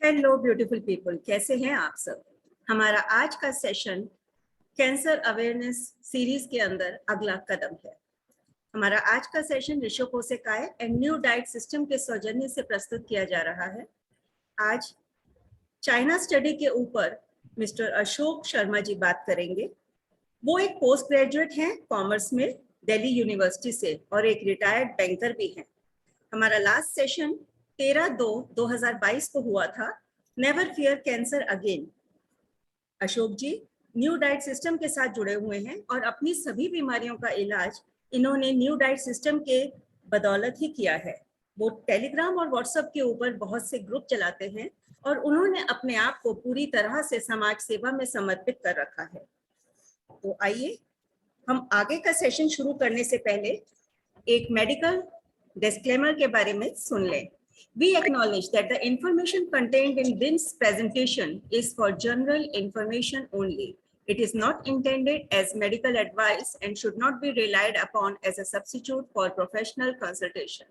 Hello beautiful people, कैसे हैं आप सब। हमारा आज का सेशन कैंसर अवेयरनेस सीरीज के अंदर अगला कदम है। हमारा आज का सेशन ऋषो कोसेकाय एंड न्यू डाइट सिस्टम के सौजन्य से प्रस्तुत किया जा रहा है। आज चाइना स्टडी के ऊपर मिस्टर अशोक शर्मा जी बात करेंगे। वो एक पोस्ट ग्रेजुएट हैं कॉमर्स में दिल्ली यूनिवर्सिटी से और एक रिटायर्ड बैंकर भी हैं। हमारा लास्ट सेशन 13/2/2022 को हुआ था, never fear cancer again. Ashok ji new diet system के साथ जुड़े हुए हैं और अपनी सभी बीमारियों का इलाज इन्होंने न्यू डाइट सिस्टम के बदौलत ही किया है। वो टेलीग्राम और व्हाट्सएप के ऊपर बहुत से ग्रुप चलाते हैं और उन्होंने अपने आप को पूरी तरह से समाज सेवा में समर्पित कर रखा है। तो आइए हम आगे का सेशन शुरू करने से पहले एक मेडिकल डिस्क्लेमर के बारे में सुन लें। We acknowledge that the information contained in this presentation is for general information only. It is not intended as medical advice and should not be relied upon as a substitute for professional consultation.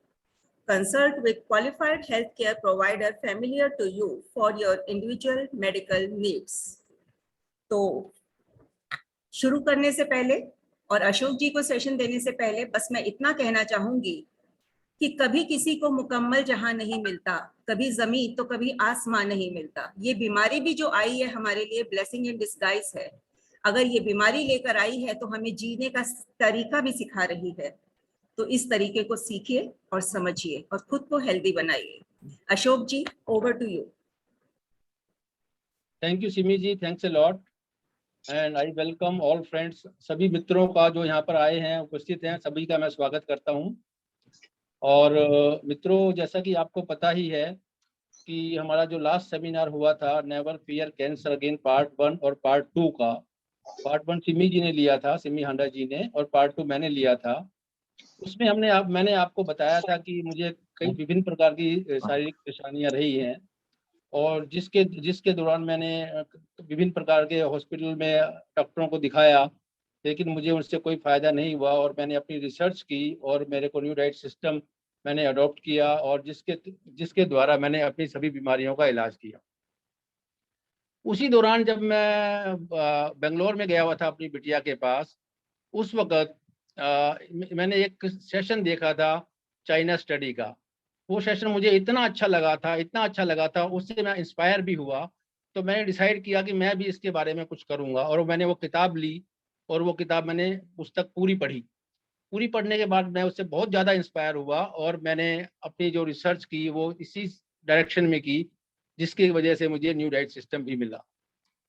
Consult with qualified healthcare provider familiar to you for your individual medical needs. तो शुरू करने से पहले और अशोक जी को session देने से पहले बस मैं इतना कहना चाहूंगी कि कभी किसी को मुकम्मल जहां नहीं मिलता, कभी जमीन तो कभी आसमान नहीं मिलता। ये बीमारी भी जो आई है हमारे लिए ब्लेसिंग इन डिस्गाइज है। अगर ये बीमारी लेकर आई है तो हमें जीने का तरीका भी सिखा रही है। तो इस तरीके को सीखिए और समझिए और खुद को हेल्दी बनाइए। Ashok ji, over to you. Thank you Simi ji, thanks a lot and I welcome all friends. सभी मित्रों का जो यहाँ पर आए हैं, उपस्थित हैं, सभी का मैं स्वागत करता हूँ। और मित्रों, जैसा कि आपको पता ही है कि हमारा जो लास्ट सेमिनार हुआ था never fear cancer again part 1 और पार्ट 2 का, पार्ट 1 सिमी जी ने लिया था, सिमी हांडा जी ने, और पार्ट 2 मैंने लिया था। उसमें मैंने आपको बताया था कि मुझे कई विभिन्न प्रकार की शारीरिक परेशानियां रही हैं और जिसके दौरान मैंने विभिन्न प्रकार के हॉस्पिटल में डॉक्टरों को दिखाया, लेकिन मुझे उनसे कोई फ़ायदा नहीं हुआ। और मैंने अपनी रिसर्च की और मेरे को न्यू डाइट सिस्टम मैंने अडॉप्ट किया और जिसके द्वारा मैंने अपनी सभी बीमारियों का इलाज किया। उसी दौरान जब मैं बेंगलोर में गया हुआ था अपनी बिटिया के पास, उस वक़्त मैंने एक सेशन देखा था चाइना स्टडी का। वो सेशन मुझे इतना अच्छा लगा था, उससे मैं इंस्पायर भी हुआ। तो मैंने डिसाइड किया कि मैं भी इसके बारे में कुछ करूँगा और मैंने वो किताब ली और वो किताब मैंने पुस्तक पूरी पढ़ी। पूरी पढ़ने के बाद मैं उससे बहुत ज़्यादा इंस्पायर हुआ और मैंने अपनी जो रिसर्च की वो इसी डायरेक्शन में की, जिसकी वजह से मुझे न्यू डाइट सिस्टम भी मिला।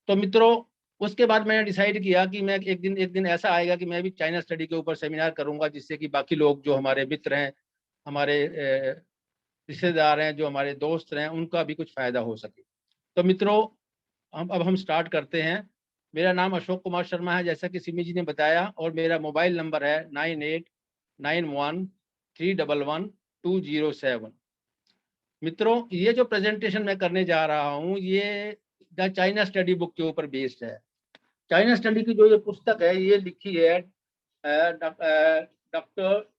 तो मित्रों, उसके बाद मैंने डिसाइड किया कि मैं एक दिन ऐसा आएगा कि मैं भी चाइना स्टडी के ऊपर सेमिनार करूँगा, जिससे कि बाकी लोग जो हमारे मित्र हैं, हमारे रिश्तेदार हैं, जो हमारे दोस्त हैं, उनका भी कुछ फ़ायदा हो सके। तो मित्रों, अब हम स्टार्ट करते हैं। मेरा नाम अशोक कुमार शर्मा है, जैसा कि सिमी जी ने बताया, और मेरा मोबाइल नंबर है 9891311207। मित्रों, ये जो प्रेजेंटेशन मैं करने जा रहा हूँ, ये द चाइना स्टडी बुक के ऊपर बेस्ड है। चाइना स्टडी की जो ये पुस्तक है, ये लिखी है doctor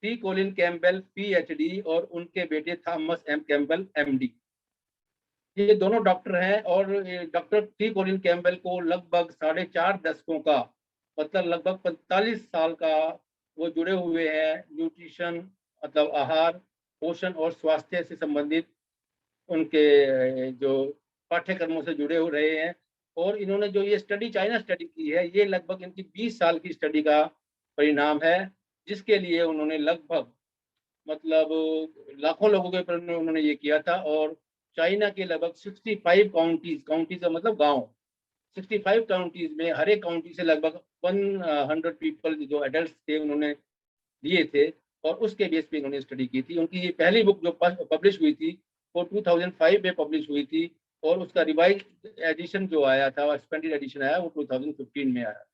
T Colin Campbell PhD और उनके बेटे थॉमस M कैम्पबेल MD। ये दोनों डॉक्टर हैं और डॉक्टर टी कोलिन कैम्पबेल को लगभग 4.5 दशकों का, मतलब लगभग 45 साल का वो जुड़े हुए हैं न्यूट्रिशन, मतलब आहार, पोषण और स्वास्थ्य से संबंधित उनके जो पाठ्यक्रमों से जुड़े हो रहे हैं। और इन्होंने जो ये स्टडी चाइना स्टडी की है, ये लगभग इनकी 20 साल की स्टडी का परिणाम है, जिसके लिए उन्होंने लगभग मतलब लाखों लोगों के ऊपर उन्होंने ये किया था। और चाइना के लगभग 65 काउंटीज का मतलब गांव, 65 काउंटीज में हर एक काउंटी से लगभग 100 पीपल जो एडल्ट थे उन्होंने लिए थे और उसके बेस पे उन्होंने स्टडी की थी। उनकी ये पहली बुक जो पब्लिश हुई थी वो 2005 में पब्लिश हुई थी और उसका रिवाइज एडिशन जो आया था, एक्सपेंडेड एडिशन आया, वो 2015 में आया।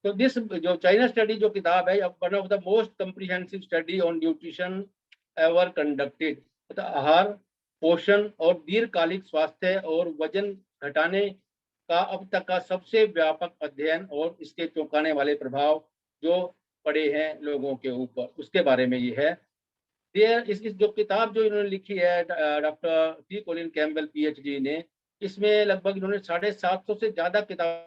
तो दिस जो चाइना स्टडी जो किताब है, one of the most comprehensive study on nutrition ever conducted, मतलब आहार, पोषण और दीर्घकालिक स्वास्थ्य और वजन घटाने का अब तक का सबसे व्यापक अध्ययन और इसके चौंकाने वाले प्रभाव जो पड़े हैं लोगों के ऊपर, उसके बारे में ये है। इस जो किताब जो इन्होंने लिखी है doctor T Colin Campbell PhD ने, इसमें लगभग इन्होंने 750 से ज्यादा किताब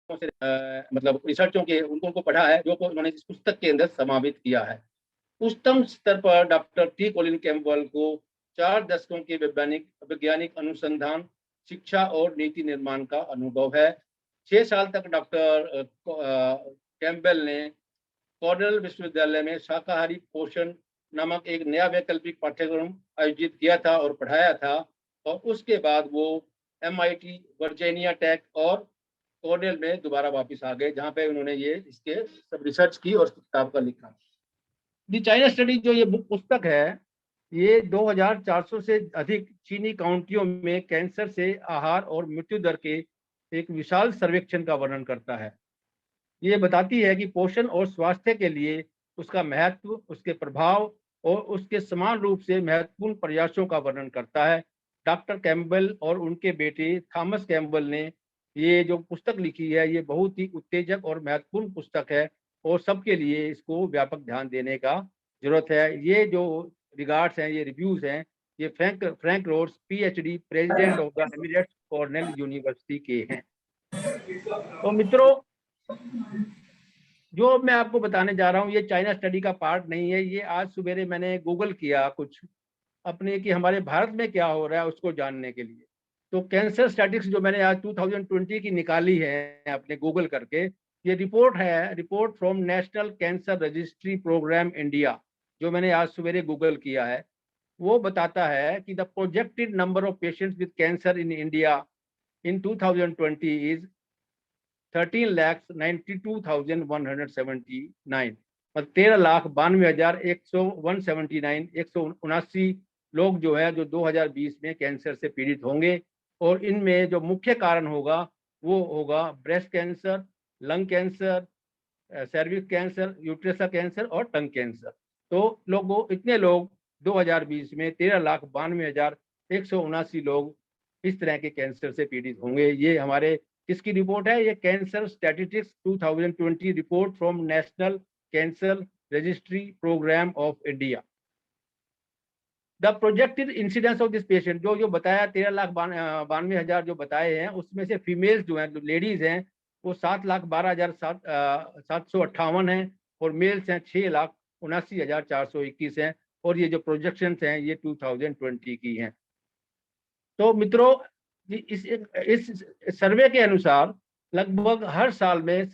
से मतलब रिसर्चों के उनको पढ़ा है, जो को उन्होंने इस पुस्तक के अंदर समावित किया है। उच्चतम स्तर पर डॉक्टर टी कोलिन कैम्पबेल को 4 दशकों के वैज्ञानिक अनुसंधान, शिक्षा और नीति निर्माण का अनुभव है। 6 साल तक डॉक्टर कैम्पबेल ने कॉर्नेल विश्वविद्यालय में शाकाहारी पोषण नामक एक नया वैकल्पिक पाठ्यक्रम आयोजित किया था और पढ़ाया था, और उसके बाद वो MIT, वर्जीनिया टेक और कॉर्नेल में दोबारा वापस आ गए, जहाँ पे उन्होंने ये इसके सब रिसर्च की और किताब का लिखा। दी चाइना स्टडी जो ये पुस्तक है, ये 2400 से अधिक चीनी काउंटियों में कैंसर से आहार और मृत्यु दर के एक विशाल सर्वेक्षण का वर्णन करता है। ये बताती है कि पोषण और स्वास्थ्य के लिए उसका महत्व, उसके प्रभाव और उसके समान रूप से महत्वपूर्ण प्रयासों का वर्णन करता है। डॉक्टर कैम्पबेल और उनके बेटे थॉमस कैम्पबेल ने ये जो पुस्तक लिखी है, ये बहुत ही उत्तेजक और महत्वपूर्ण पुस्तक है और सबके लिए इसको व्यापक ध्यान देने का जरूरत है। ये जो रिगार्ड्स हैं, ये रिव्यूज हैं, ये Frank Rhodes PhD, president of the emeritus Cornell University के हैं। तो मित्रों, जो मैं आपको बताने जा रहा हूँ ये चाइना स्टडी का पार्ट नहीं है। ये आज सवेरे मैंने गूगल किया कुछ अपने कि हमारे भारत में क्या हो रहा है उसको जानने के लिए। तो कैंसर स्टैटिस्टिक्स जो मैंने आज 2020 की निकाली है अपने गूगल करके, ये रिपोर्ट है, report from national cancer registry programme India, जो मैंने आज सवेरे गूगल किया है। वो बताता है कि the projected number of patients with cancer in India in 2020 is 13,92,179, मतलब 13,92,179 लोग जो है जो 2020 में कैंसर से पीड़ित होंगे। और इनमें जो मुख्य कारण होगा वो होगा breast cancer, lung cancer, cervix cancer, uterus का कैंसर और टंग कैंसर। तो इतने लोग 2020 में 13,92,179 लोग इस तरह के कैंसर से पीड़ित होंगे। ये हमारे किसकी रिपोर्ट है? ये cancer statistics 2020 report from national cancer registry programme of India. The projected incidence of this patient, जो बताया 13,92,000 जो बताए हैं, उसमें से फीमेल्स जो हैं, जो लेडीज हैं, वो 7,12,758 हैं और मेल्स हैं 6,79,421 हैं। और ये जो प्रोजेक्शंस हैं ये 2020 की हैं। तो मित्रों, इस सर्वे के अनुसार लगभग हर साल में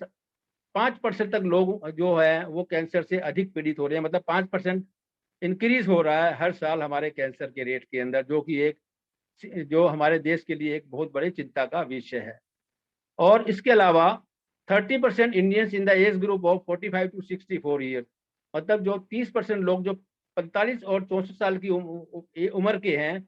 5% तक लोग जो है वो कैंसर से अधिक पीड़ित हो रहे हैं, मतलब 5% इंक्रीज हो रहा है हर साल हमारे कैंसर के रेट के अंदर, जो कि जो हमारे देश के लिए एक बहुत बड़ी चिंता का विषय है। और इसके अलावा 30% Indians in the age group of 45 to 64 year, मतलब जो 30% लोग जो 45 और 64 साल की उम्र के हैं,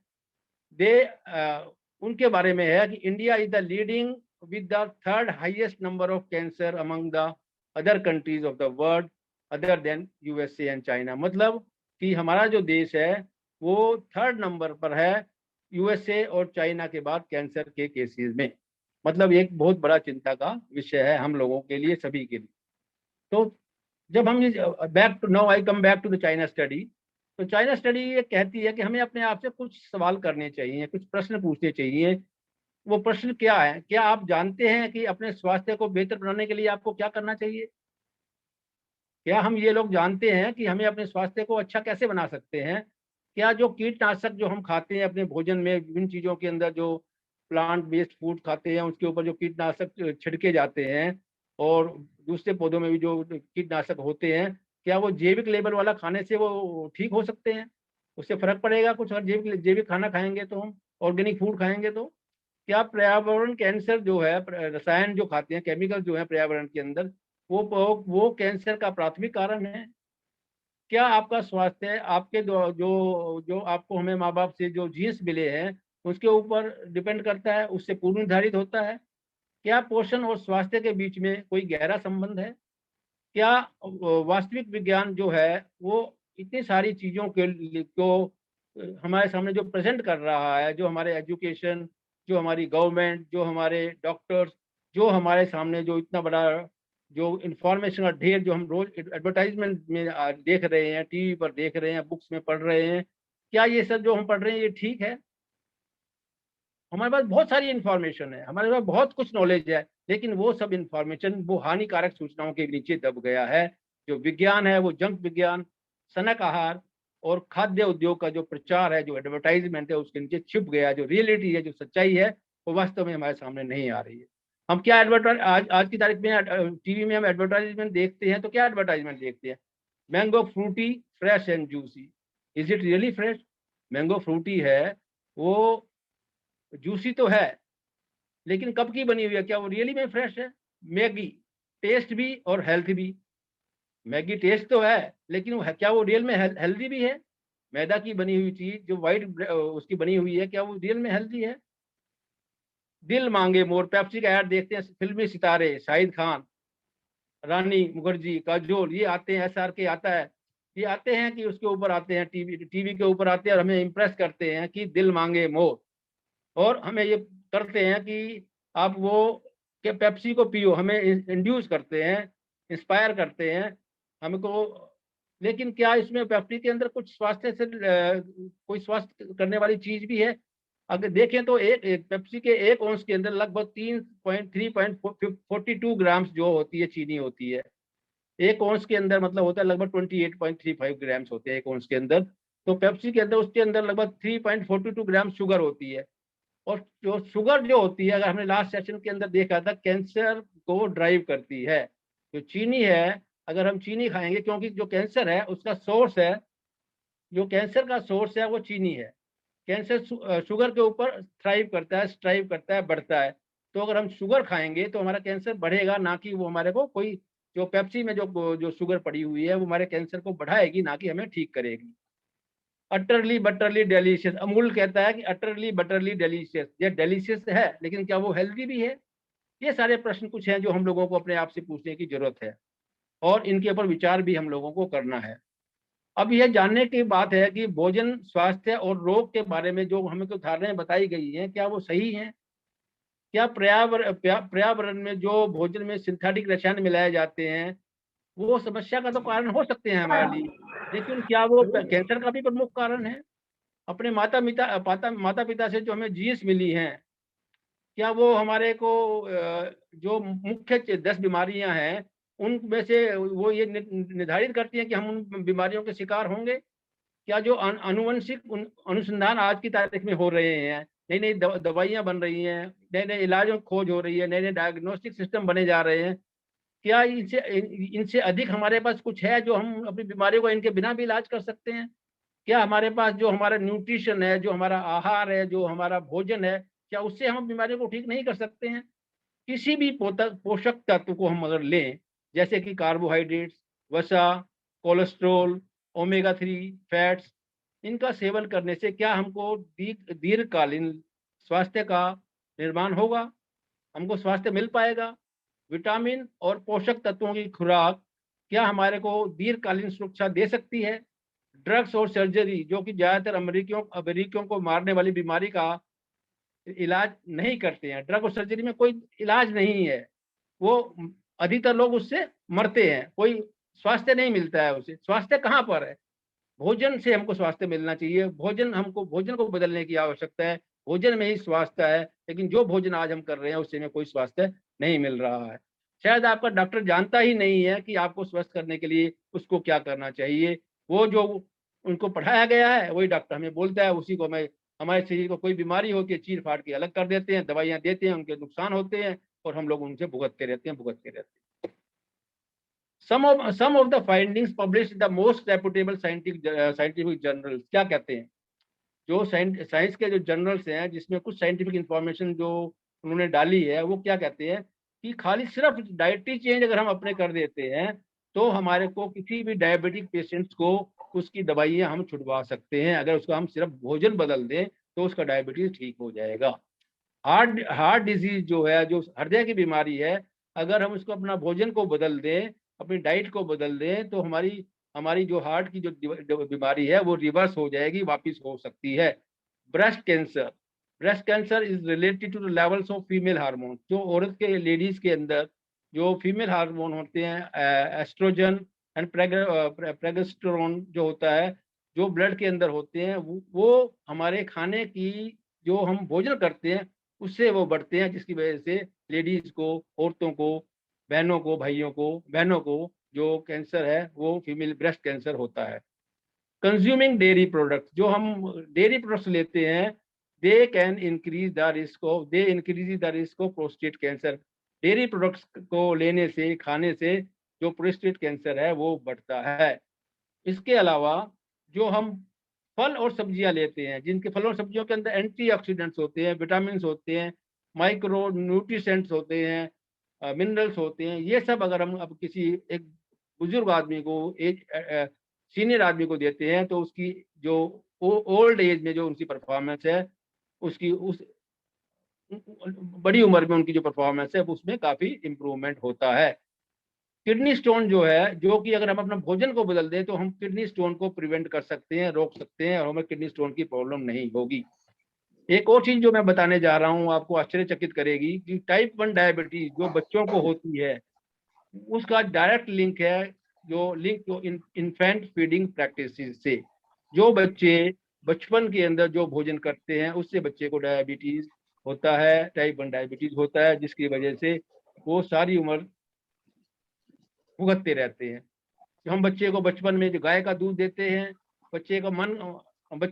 उनके बारे में है कि India is the leading with the third highest number of cancer among the other countries of the world other than USA and China. मतलब कि हमारा जो देश है वो थर्ड नंबर पर है USA और चाइना के बाद कैंसर के केसेस में। मतलब एक बहुत बड़ा चिंता का विषय है हम लोगों के लिए, सभी के लिए। तो जब हम back to now I come back to the China study. तो चाइना स्टडी ये कहती है कि हमें अपने आप से कुछ सवाल करने चाहिए, कुछ प्रश्न पूछने चाहिए। वो प्रश्न क्या है? क्या आप जानते हैं कि अपने स्वास्थ्य को बेहतर बनाने के लिए आपको क्या करना चाहिए? क्या हम ये लोग जानते हैं कि हमें अपने स्वास्थ्य को अच्छा कैसे बना सकते हैं? क्या जो कीटनाशक जो हम खाते हैं अपने भोजन में, विभिन्न चीज़ों के अंदर जो प्लांट बेस्ड फूड खाते हैं उसके ऊपर जो कीटनाशक छिड़के जाते हैं, और दूसरे पौधों में भी जो कीटनाशक होते हैं, क्या वो जैविक लेबल वाला खाने से वो ठीक हो सकते हैं? उससे फर्क पड़ेगा कुछ अगर जैविक जैविक खाना खाएंगे तो, हम ऑर्गेनिक फूड खाएंगे तो? क्या पर्यावरण कैंसर जो है, रसायन जो खाते हैं, केमिकल जो है पर्यावरण के अंदर, वो कैंसर का प्राथमिक कारण है? क्या आपका स्वास्थ्य आपके जो आपको हमें माँ बाप से जो जीन्स मिले हैं उसके ऊपर डिपेंड करता है, उससे पूर्व निर्धारित होता है? क्या पोषण और स्वास्थ्य के बीच में कोई गहरा संबंध है? क्या वास्तविक विज्ञान जो है वो इतनी सारी चीज़ों के को हमारे सामने जो प्रेजेंट कर रहा है, जो हमारे एजुकेशन जो हमारी गवर्नमेंट, जो हमारे डॉक्टर्स, जो हमारे सामने जो इतना बड़ा जो इंफॉर्मेशन का ढेर जो हम रोज एडवर्टाइजमेंट में देख रहे हैं, टीवी पर देख रहे हैं, बुक्स में पढ़ रहे हैं, क्या ये सब जो हम पढ़ रहे हैं ये ठीक है? हमारे पास बहुत सारी इंफॉर्मेशन है, हमारे पास बहुत कुछ नॉलेज है, लेकिन वो सब इंफॉर्मेशन वो हानिकारक सूचनाओं के नीचे दब गया है। जो विज्ञान है वो जंक विज्ञान, सनक आहार और खाद्य उद्योग का जो प्रचार है, जो एडवर्टाइजमेंट है, उसके नीचे छिप गया। जो रियलिटी है, जो सच्चाई है, वो वास्तव में हमारे सामने नहीं आ रही है। हम क्या एडवर्टाइज आज की तारीख में टीवी में हम एडवर्टाइजमेंट देखते हैं, तो क्या एडवर्टाइजमेंट देखते हैं? Mango Frooti fresh and juicy. Is it really fresh? Mango Frooti है, वो जूसी तो है, लेकिन कब की बनी हुई है? क्या वो रियली में फ्रेश है? मैगी टेस्ट भी और हेल्थ भी। मैगी टेस्ट तो है, लेकिन वो है क्या, वो रियल में हेल्दी भी है? मैदा की बनी हुई चीज जो वाइट उसकी बनी हुई है, क्या वो रियल में हेल्दी है? दिल मांगे मोर, पेप्सी का ऐड देखते हैं, फिल्मी सितारे शाहिद खान, रानी मुखर्जी, काजोल, ये आते हैं, SRK आता है, ये आते हैं कि उसके ऊपर आते हैं, टीवी के ऊपर आते हैं और हमें इम्प्रेस करते हैं कि दिल मांगे मोर, और हमें ये करते हैं कि आप वो के पेप्सी को पियो, हमें इंड्यूस करते हैं, इंस्पायर करते हैं हमको। लेकिन क्या इसमें पेप्सी के अंदर कुछ स्वास्थ्य से कोई स्वास्थ्य करने वाली चीज भी है? अगर देखें तो एक पेप्सी के 1 औंस के अंदर लगभग 3.42 ग्राम्स जो होती है चीनी होती है। 1 औंस के अंदर मतलब होता है लगभग 28.35 ग्राम्स होते हैं 1 औंस के अंदर। तो पेप्सी के अंदर, उसके अंदर लगभग 3.42 ग्राम शुगर होती है। और जो शुगर जो होती है, अगर हमने लास्ट सेशन के अंदर देखा था, कैंसर को ड्राइव करती है। जो चीनी है, अगर हम चीनी खाएंगे, क्योंकि जो कैंसर है उसका सोर्स है, जो कैंसर का सोर्स है वो चीनी है। कैंसर शुगर के ऊपर थ्राइव करता है, स्ट्राइव करता है, बढ़ता है। तो अगर हम शुगर खाएंगे तो हमारा कैंसर बढ़ेगा, ना कि वो हमारे को कोई, जो पेप्सी में जो जो शुगर पड़ी हुई है वो हमारे कैंसर को बढ़ाएगी, ना कि हमें ठीक करेगी। अटरली बटरली डेलीशियस, अमूल कहता है कि अटरली बटरली डेलीशियस, ये डेलीशियस है, लेकिन क्या वो हेल्दी भी है? ये सारे प्रश्न कुछ हैं जो हम लोगों को अपने आप से पूछने की जरूरत है, और इनके ऊपर विचार भी हम लोगों को करना है। अब यह जानने की बात है कि भोजन, स्वास्थ्य और रोग के बारे में जो हमें कुछ धारणाएं बताई गई हैं, क्या वो सही हैं? क्या पर्यावरण में जो भोजन में सिंथेटिक रसायन मिलाए जाते हैं, वो समस्या का तो कारण हो सकते हैं हमारे लिए, लेकिन क्या वो कैंसर का भी प्रमुख कारण है? अपने माता पिता से जो हमें जीन्स मिली हैं, क्या वो हमारे को जो मुख्य 10 बीमारियां हैं उनमें से वो ये निर्धारित करती हैं कि हम उन बीमारियों के शिकार होंगे? क्या जो अनुवंशिक अनुसंधान आज की तारीख में हो रहे हैं, नई नई दवाइयां बन रही हैं, नए नए इलाजों की खोज हो रही है, नए नए डायग्नोस्टिक सिस्टम बने जा रहे हैं, क्या इनसे अधिक हमारे पास कुछ है जो हम अपनी बीमारियों को इनके बिना भी इलाज कर सकते हैं? क्या हमारे पास जो हमारा न्यूट्रिशन है, जो हमारा आहार है, जो हमारा भोजन है, क्या उससे हम बीमारियों को ठीक नहीं कर सकते हैं? किसी भी पोषक तत्व को हम अगर लें, जैसे कि कार्बोहाइड्रेट्स, वसा, कोलेस्ट्रॉल, ओमेगा 3 फैट्स, इनका सेवन करने से क्या हमको दीर्घकालीन स्वास्थ्य का निर्माण होगा? हमको स्वास्थ्य मिल पाएगा? विटामिन और पोषक तत्वों की खुराक क्या हमारे को दीर्घकालीन सुरक्षा दे सकती है? ड्रग्स और सर्जरी, जो कि ज्यादातर अमेरिकियों को मारने वाली बीमारी का इलाज नहीं करते हैं, ड्रग और सर्जरी में कोई इलाज नहीं है, वो अधिकतर लोग उससे मरते हैं, कोई स्वास्थ्य नहीं मिलता है उसे। स्वास्थ्य कहाँ पर है? भोजन से हमको स्वास्थ्य मिलना चाहिए, भोजन को बदलने की आवश्यकता है, भोजन में ही स्वास्थ्य है। लेकिन जो भोजन आज हम कर रहे हैं उससे में कोई स्वास्थ्य नहीं मिल रहा है। शायद आपका डॉक्टर जानता ही नहीं है कि आपको स्वस्थ करने के लिए उसको क्या करना चाहिए। वो जो उनको पढ़ाया गया है वही डॉक्टर हमें बोलता है, उसी को मैं, हमारे शरीर को कोई बीमारी होती है चीर फाड़ के अलग कर देते हैं, दवाइयां देते हैं, उनके नुकसान होते हैं और हम लोग उनसे भुगतते रहते हैं। Some of the findings published in the most reputable scientific journals, क्या कहते हैं? जो साइंस के जो जर्नल्स हैं जिसमें कुछ साइंटिफिक इंफॉर्मेशन जो उन्होंने डाली है, वो क्या कहते हैं कि खाली सिर्फ डाइटरी चेंज अगर हम अपने कर देते हैं तो हमारे को किसी भी डायबिटिक पेशेंट्स को उसकी दवाइयां हम छुड़वा सकते हैं। अगर उसका हम सिर्फ भोजन बदल दें तो उसका डायबिटीज ठीक हो जाएगा। हार्ट डिजीज जो है, जो हृदय की बीमारी है, अगर हम उसको अपना भोजन को बदल दें, अपनी डाइट को बदल दें, तो हमारी हमारी जो हार्ट की जो बीमारी है वो रिवर्स हो जाएगी, वापिस हो सकती है। Breast cancer, breast cancer is related to the levels of female hormone. जो औरत के लेडीज के अंदर जो फीमेल हार्मोन होते हैं, एस्ट्रोजन एंड प्रोजेस्टेरोन जो होता है, जो ब्लड के अंदर होते हैं, वो हमारे खाने की जो हम भोजन करते हैं उससे वो बढ़ते हैं, जिसकी वजह से लेडीज को, औरतों को, बहनों को, भाइयों को, बहनों को जो कैंसर है वो फीमेल ब्रेस्ट कैंसर होता है। कंज्यूमिंग डेयरी प्रोडक्ट्स, जो हम डेयरी प्रोडक्ट्स लेते हैं, they can increase the risk of prostate cancer. Dairy products को लेने से, खाने से जो प्रोस्टेट कैंसर है वो बढ़ता है। इसके अलावा जो हम फल और सब्जियां लेते हैं, जिनके फल और सब्जियों के अंदर एंटीऑक्सीडेंट्स होते हैं, विटामिन होते हैं, माइक्रो न्यूट्रिशेंट्स होते हैं, मिनरल्स होते हैं, ये सब अगर हम अब किसी एक बुजुर्ग आदमी को, एक सीनियर आदमी को देते हैं, तो उसकी जो ओल्ड एज में जो उनकी परफॉर्मेंस है, उसकी उस बड़ी उम्र में उनकी जो परफॉर्मेंस है उसमें काफी इम्प्रूवमेंट होता है। किडनी स्टोन जो है, जो कि अगर हम अपना भोजन को बदल दें तो हम किडनी स्टोन को प्रिवेंट कर सकते हैं, रोक सकते हैं, और हमें किडनी स्टोन की प्रॉब्लम नहीं होगी। एक और चीज जो मैं बताने जा रहा हूँ आपको आश्चर्यचकित करेगी कि टाइप 1 डायबिटीज जो बच्चों को होती है, उसका डायरेक्ट लिंक है, जो इन्फेंट फीडिंग प्रैक्टिस से। जो बच्चे बचपन के अंदर जो भोजन करते हैं उससे बच्चे को डायबिटीज होता है, टाइप 1 डायबिटीज होता है, जिसकी वजह से वो सारी उम्र भुगतते रहते हैं। हम बच्चे को बचपन में जो गाय का दूध देते हैं, बच्चे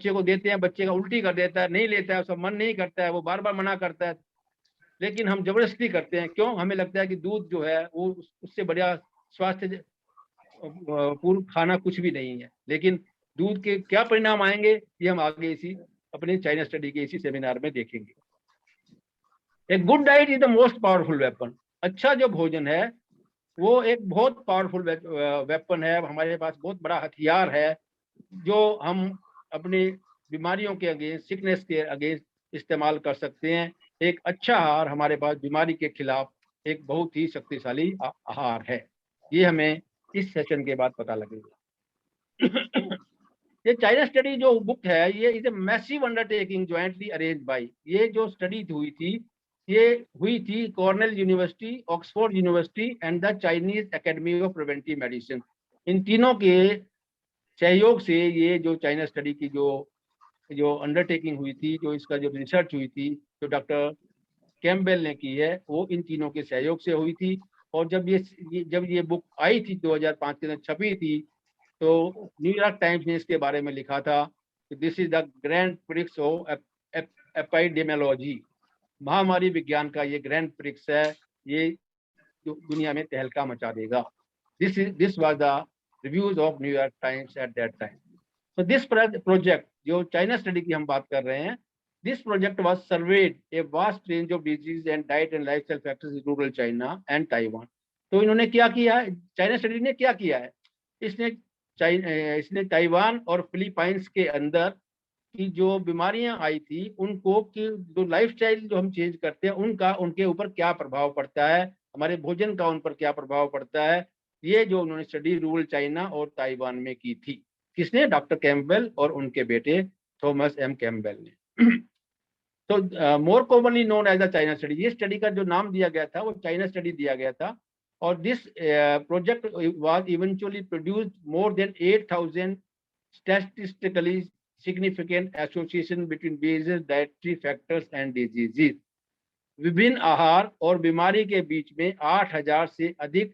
को देते हैं, बच्चे का उल्टी कर देता है, नहीं लेता है, उसका मन नहीं करता है, वो बार बार मना करता है, लेकिन हम जबरदस्ती करते हैं। क्यों? हमें लगता है कि दूध जो है वो उससे बढ़िया स्वास्थ्य पूर्व खाना कुछ भी नहीं है। लेकिन दूध के क्या परिणाम आएंगे ये हम आगे इसी अपने चाइना स्टडी के इसी सेमिनार में देखेंगे। एक good diet is the most powerful weapon. अच्छा जो भोजन है वो एक बहुत पावरफुल वेपन है, हमारे पास बहुत बड़ा हथियार है, जो हम अपनी बीमारियों के अगेंस्ट, सिकनेस के अगेंस्ट इस्तेमाल कर सकते हैं। एक अच्छा आहार हमारे पास बीमारी के खिलाफ एक बहुत ही शक्तिशाली आहार है। ये हमें इस सेशन के बाद पता लगेगा। ये चाइना स्टडी जो बुक है, ये is a massive undertaking jointly arrange by, ये जो स्टडी हुई थी, ये हुई थी Cornell university, Oxford university and the Chinese academy of preventive medicine. इन तीनों के सहयोग से ये जो चाइना स्टडी की जो अंडरटेकिंग हुई थी, जो इसका जो रिसर्च हुई थी, जो डॉक्टर कैम्पबेल ने की है, वो इन तीनों के सहयोग से हुई थी। और जब ये बुक आई थी 2005 के अंदर छपी थी, तो न्यूयॉर्क टाइम्स ने इसके बारे में लिखा था कि this is the grand prix of epidemiology. महामारी विज्ञान का ये ग्रैंड प्रिक्स है, ये जो दुनिया में तहलका मचा देगा। This was the reviews of New York times eight that time. So this project, जो चाइना स्टडी की हम बात कर रहे हैं, this project was surveyed a vast range of disease and diet and lifestyle factors in rural China and Taiwan। तो इन्होंने क्या किया है, चाइना स्टडी ने क्या किया है, इसने ताइवान और फिलीपाइंस के अंदर की जो बीमारियां आई थी उनको, कि जो लाइफस्टाइल जो हम चेंज करते हैं उनका उनके ऊपर क्या प्रभाव पड़ता है, हमारे भोजन का उन पर क्या प्रभाव पड़ता है, ये जो उन्होंने स्टडी रूरल चाइना और ताइवान में की थी। किसने? डॉक्टर कैम्पबेल और उनके बेटे थॉमस एम कैम्पबेल ने। तो more commonly known as the China study, ये स्टडी का जो नाम दिया गया था वो चाइना स्टडी दिया गया था। और this project was eventually produced more than 8000 statistically significant association between various dietary factors and diseases. विभिन्न आहार और बीमारी के बीच में 8000 से अधिक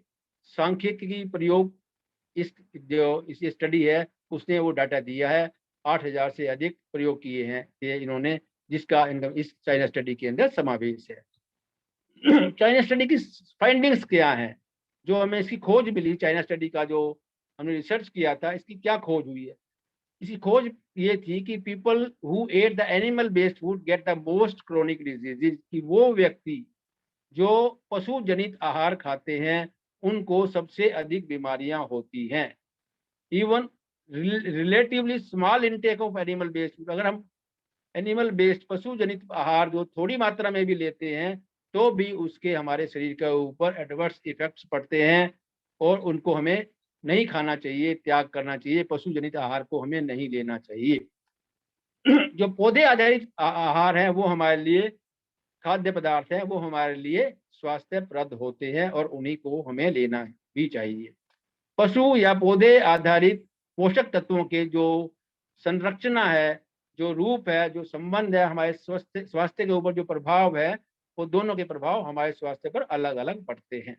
सांख्यिकी प्रयोग इस स्टडी है उसने वो डाटा दिया है। 8000 से अधिक प्रयोग किए हैं ये इन्होंने, जिसका इस चाइना स्टडी के अंदर समावेश है। चाइना स्टडी की फाइंडिंग्स क्या हैं, जो हमें इसकी खोज मिली, चाइना स्टडी का जो हमने रिसर्च किया था, इसकी क्या खोज हुई है? इसकी खोज ये थी कि people who at the animal based food get the most chronic diseases, कि वो व्यक्ति जो पशु जनित आहार खाते हैं उनको सबसे अधिक बीमारियां होती हैं। Even relatively small intake of animal based food, अगर हम एनिमल बेस्ड पशु जनित आहार जो थोड़ी मात्रा में भी लेते हैं तो भी उसके हमारे शरीर के ऊपर एडवर्स इफेक्ट्स पड़ते हैं, और उनको हमें नहीं खाना चाहिए, त्याग करना चाहिए, पशु जनित आहार को हमें नहीं लेना चाहिए। जो पौधे आधारित आहार है वो हमारे लिए, खाद्य पदार्थ है वो हमारे लिए स्वास्थ्यप्रद होते हैं और उन्हीं को हमें लेना भी चाहिए। पशु या पौधे आधारित पोषक तत्वों के जो संरचना है, जो रूप है, जो संबंध है, हमारे स्वास्थ्य के ऊपर जो प्रभाव है, वो दोनों के प्रभाव हमारे स्वास्थ्य पर अलग अलग पड़ते हैं।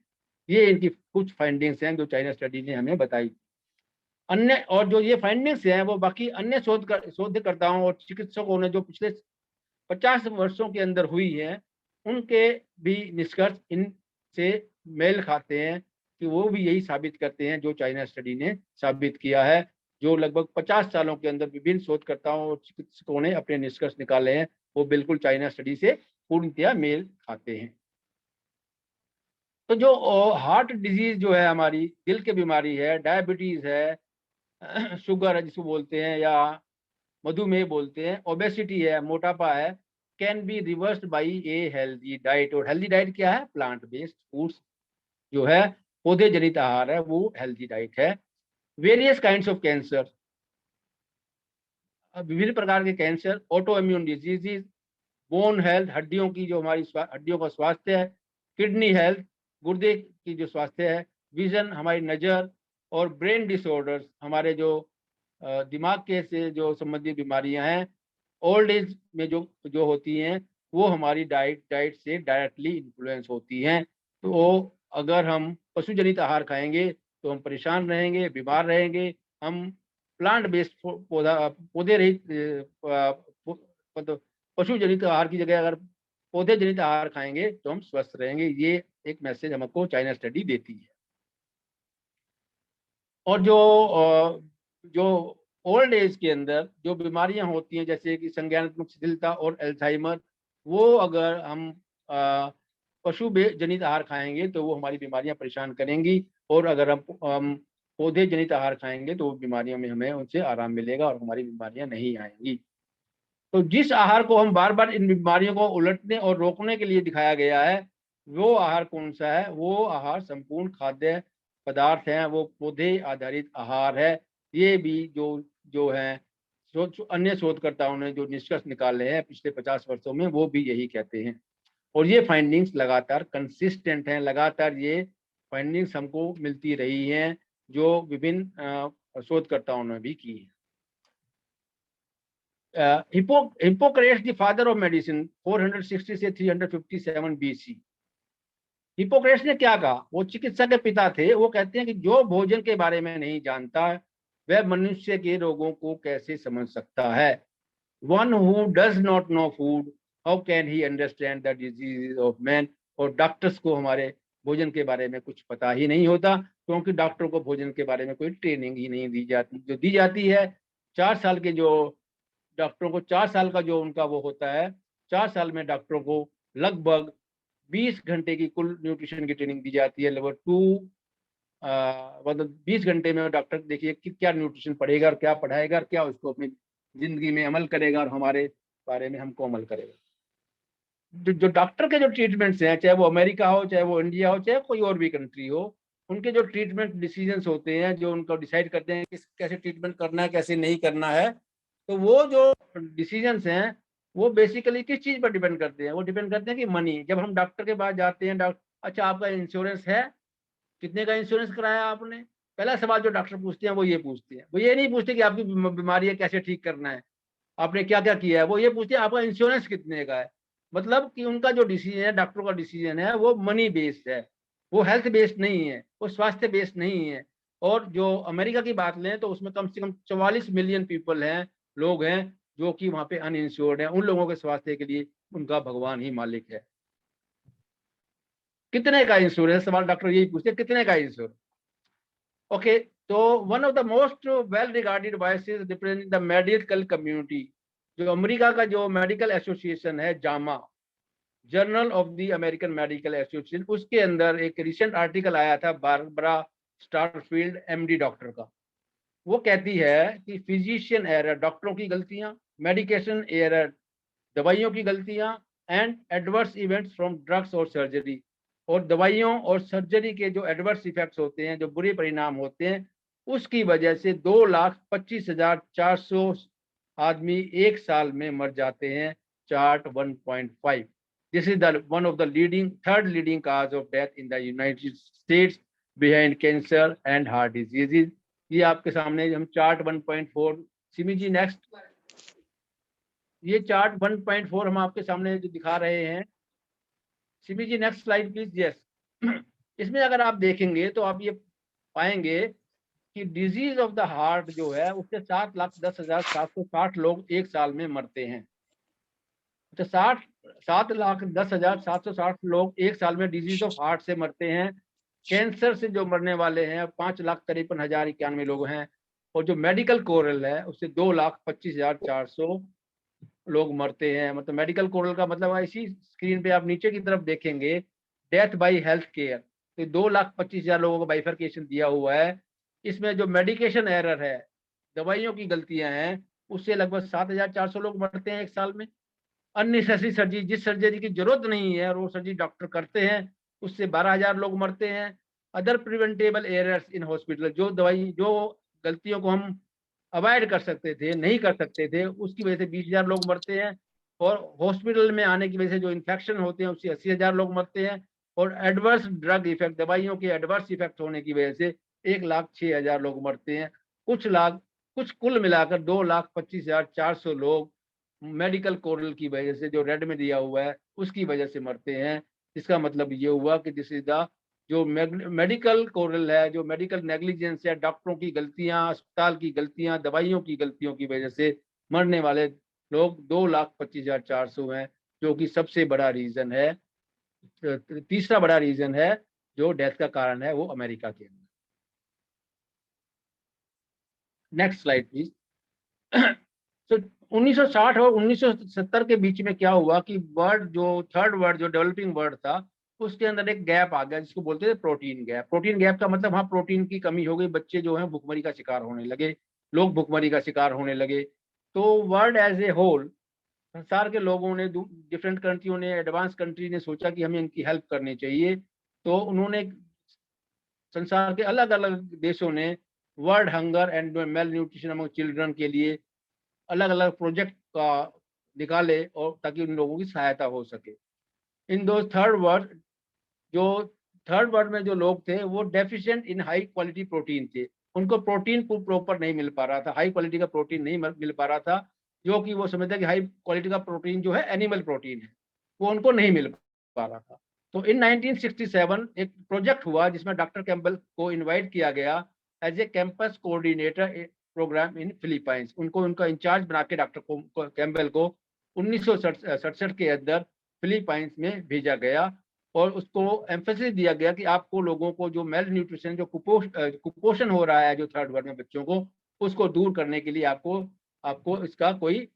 ये इनकी कुछ फाइंडिंग्स हैं जो चाइना स्टडी ने हमें बताई। अन्य और जो ये फाइंडिंग्स हैं वो बाकी अन्य शोधकर्ताओं और चिकित्सकों ने जो पिछले 50 वर्षों के अंदर हुई है, उनके भी निष्कर्ष इनसे मेल खाते हैं कि वो भी यही साबित करते हैं जो चाइना स्टडी ने साबित किया है, जो लगभग 50 सालों के अंदर विभिन्न शोधकर्ताओं और चिकित्सकों ने अपने निष्कर्ष निकाले हैं, वो बिल्कुल चाइना स्टडी से पूर्णतया मेल खाते हैं। तो जो हार्ट डिजीज जो है, हमारी दिल की बीमारी है, डायबिटीज है, शुगर है जिसको बोलते हैं, या मधुमेह बोलते हैं, ओबेसिटी है, मोटापा है, can be reversed by a healthy diet. और हेल्दी डाइट क्या है? प्लांट बेस्ड फूड्स जो है, पौधे जनित आहार है, वो हेल्दी डाइट है। वेरियस काइंड्स ऑफ कैंसर, विभिन्न प्रकार के cancer, auto immune diseases, bone health, हड्डियों की जो हमारी हड्डियों का स्वास्थ्य है, किडनी हेल्थ, गुर्दे की जो स्वास्थ्य है, विजन हमारी नज़र, और ब्रेन डिसऑर्डर्स हमारे जो दिमाग के से जो संबंधित बीमारियां हैं, ओल्ड एज में जो होती हैं, वो हमारी डाइट से डायरेक्टली इन्फ्लुएंस होती हैं। तो अगर हम पशु जनित आहार खाएंगे तो हम परेशान रहेंगे, बीमार रहेंगे। हम प्लांट बेस्ड पौधे रहित मतलब पशु जनित आहार की जगह अगर पौधे जनित आहार खाएंगे तो हम स्वस्थ रहेंगे। ये एक मैसेज हमको चाइना स्टडी देती है। और जो ओल्ड एज के अंदर जो बीमारियां होती हैं, जैसे कि संज्ञानात्मक शिथिलता और अल्जाइमर, वो अगर हम पशु जनित आहार खाएंगे तो वो हमारी बीमारियां परेशान करेंगी, और अगर हम पौधे जनित आहार खाएंगे तो बीमारियों में हमें उनसे आराम मिलेगा और हमारी बीमारियां नहीं आएंगी। तो जिस आहार को हम बार बार इन बीमारियों को उलटने और रोकने के लिए दिखाया गया है, वो आहार कौन सा है? वो आहार संपूर्ण खाद्य पदार्थ हैं, वो पौधे आधारित आहार है। ये भी जो है अन्य शोधकर्ताओं ने जो निष्कर्ष निकाले हैं पिछले 50 वर्षों में, वो भी यही कहते हैं। और ये फाइंडिंग्स लगातार कंसिस्टेंट हैं, लगातार ये फाइंडिंग्स हमको मिलती रही हैं, जो विभिन्न शोधकर्ताओं ने भी की है। Hippocrates the father of medicine 460 से 357 BC। हिप्पोक्रेट्स ने क्या कहा? वो चिकित्सा के पिता थे। वो कहते हैं कि जो भोजन के बारे में नहीं जानता वह मनुष्य के रोगों को कैसे समझ सकता है। One who does not know food, how can he understand the disease of man. और डॉक्टर्स को हमारे भोजन के बारे में कुछ पता ही नहीं होता, क्योंकि डॉक्टर को भोजन के बारे में कोई ट्रेनिंग ही नहीं दी जाती। जो दी जाती है 4 साल के जो डॉक्टरों को 4 साल का जो उनका वो होता है, 4 साल में डॉक्टरों को लगभग 20 घंटे की कुल न्यूट्रिशन की ट्रेनिंग दी जाती है। लगभग मतलब 20 घंटे में डॉक्टर देखिए कि क्या न्यूट्रिशन पढ़ेगा और क्या पढ़ाएगा और क्या उसको अपनी जिंदगी में अमल करेगा और हमारे बारे में हमको अमल करेगा। जो डॉक्टर के जो ट्रीटमेंट्स हैं, चाहे वो अमेरिका हो, चाहे वो इंडिया हो, चाहे कोई और भी कंट्री हो, उनके जो ट्रीटमेंट डिसीजंस होते हैं, जो उनको डिसाइड करते हैं कि कैसे ट्रीटमेंट करना है, कैसे नहीं करना है, तो वो जो डिसीजंस हैं वो बेसिकली किस चीज पर डिपेंड करते हैं? वो डिपेंड करते हैं कि मनी। जब हम डॉक्टर के पास जाते हैं, अच्छा आपका इंश्योरेंस है, कितने का इंश्योरेंस कराया आपने? पहला सवाल जो डॉक्टर पूछते हैं वो ये पूछते हैं। वो ये नहीं पूछते कि आपकी बीमारी है कैसे ठीक करना है, आपने क्या क्या किया है। वो ये पूछते हैं आपका इंश्योरेंस कितने का है। मतलब कि उनका जो डिसीजन है, डॉक्टरों का डिसीजन है, वो मनी बेस्ड है, वो हेल्थ बेस्ड नहीं है, वो स्वास्थ्य बेस्ड नहीं है। और जो अमेरिका की बात लें तो उसमें कम से कम 44 मिलियन पीपल हैं, लोग हैं जो कि वहां पे अनइंश्योर्ड हैं। उन लोगों के स्वास्थ्य के लिए उनका भगवान ही मालिक है। कितने का इंश्योरेंस? सवाल डॉक्टर यही पूछते हैं, कितने का इंश्योरेंस? ओके, तो one of the most well regarded voices representing the medical community, जो अमेरिका का जो मेडिकल एसोसिएशन है, Jama, journal of the American medical association, उसके अंदर एक रिसेंट आर्टिकल आया था बारबरा स्टारफील्ड MD डॉक्टर का। वो कहती है कि फिजिशियन एरर, डॉक्टरों की गलतियां, मेडिकेशन एरर, दवाइयों की गलतियां, and adverse events from drugs और सर्जरी, और दवाइयों और सर्जरी के जो एडवर्स इफेक्ट्स होते हैं, जो बुरे परिणाम होते हैं, उसकी वजह से 2,25,400 आदमी एक साल में मर जाते हैं, chart 1.5। This is the one of the third leading cause of death in the United states behind cancer and heart diseases. ये आपके सामने हम चार्ट 1.4, सिमी जी नेक्स्ट। ये चार्ट 1.4 हम आपके सामने जो दिखा रहे हैं, सिमी जी नेक्स्ट स्लाइड प्लीज। यस, इसमें अगर आप देखेंगे तो आप ये पाएंगे कि डिजीज ऑफ द हार्ट जो है उससे 7,10,760 लोग एक साल में मरते हैं। तो 7,10,760 लोग एक साल में डिजीज ऑफ हार्ट से मरते हैं। कैंसर से जो मरने वाले हैं 5,53,091 लोग हैं। और जो मेडिकल कोरल है उससे 2,25,400 लोग मरते हैं। मतलब मेडिकल कोरल का मतलब इसी स्क्रीन पे आप नीचे की तरफ देखेंगे, डेथ बाय हेल्थ केयर, तो 2,25,000 लोगों को बाइफरकेशन दिया हुआ है। इसमें जो मेडिकेशन एरर है, दवाइयों की गलतियां हैं, उससे लगभग 7,400 लोग मरते हैं एक साल में। अननेसेसरी सर्जरी, जिस सर्जरी की जरूरत नहीं है और वो सर्जरी डॉक्टर करते हैं, उससे 12,000 लोग मरते हैं। Other preventable errors in hospital, जो गलतियों को हम अवॉइड कर सकते थे, नहीं कर सकते थे, उसकी वजह से 20,000 लोग मरते हैं। और हॉस्पिटल में आने की वजह से जो इन्फेक्शन होते हैं उससे 80,000 लोग मरते हैं। और एडवर्स ड्रग इफेक्ट, दवाइयों के एडवर्स इफेक्ट होने की वजह से 1,06,000 लोग मरते हैं। कुछ कुल मिलाकर 2,25,400 लोग मेडिकल कोरल की वजह से, जो रेड में दिया हुआ है, उसकी वजह से मरते हैं। इसका मतलब ये हुआ कि दिस इज द जो मेडिकल कोरल है, जो मेडिकल नेग्लिजेंस है, डॉक्टरों की गलतियां, अस्पताल की गलतियां, दवाइयों की गलतियों की वजह से मरने वाले लोग 2,25,400 हैं, जो कि सबसे बड़ा रीजन है। तीसरा बड़ा रीजन है जो डेथ का कारण है, वो अमेरिका के अंदर। Next slide please. तो 1960 और 1970 के बीच में क्या हुआ कि थर्ड वर्ल्ड जो डेवलपिंग वर्ल्ड था, उसके अंदर एक गैप आ गया जिसको बोलते थे प्रोटीन गैप। प्रोटीन गैप का मतलब, हाँ, प्रोटीन की कमी हो गई, बच्चे जो हैं भुखमरी का शिकार होने लगे, लोग भुखमरी का शिकार होने लगे। तो वर्ल्ड एज ए होल, संसार के लोगों ने, डिफरेंट कंट्रियों ने, एडवांस कंट्री ने सोचा कि हमें इनकी हेल्प करनी चाहिए। तो उन्होंने, संसार के अलग अलग देशों ने world hunger and mail nutrition among children के लिए अलग अलग प्रोजेक्ट का निकाले, और ताकि उन लोगों की सहायता हो सके। इन दो थर्ड वर्ल्ड में जो लोग थे वो deficient in high quality protein थे। उनको प्रोटीन प्रॉपर नहीं मिल पा रहा था, हाई क्वालिटी का प्रोटीन नहीं मिल पा रहा था। जो कि वो समझते कि हाई क्वालिटी का प्रोटीन जो है एनिमल प्रोटीन है, वो उनको नहीं मिल पा रहा था। तो इन 1967 एक प्रोजेक्ट हुआ जिसमें डॉक्टर कैम्पबेल को इन्वाइट किया गया as a campus coordinator programme in Philippines. उनको उनका इंचार्ज बना के डॉक्टर कैम्पबेल को 1967 के अंदर फिलीपाइंस में भेजा गया। और उसको एम्फेसिस दिया गया कि आपको लोगों को जो मेल न्यूट्रिशन, जो कुपोषण हो रहा है जो थर्ड वर्ल्ड में बच्चों को, उसको दूर करने के लिए आपको इसका कोई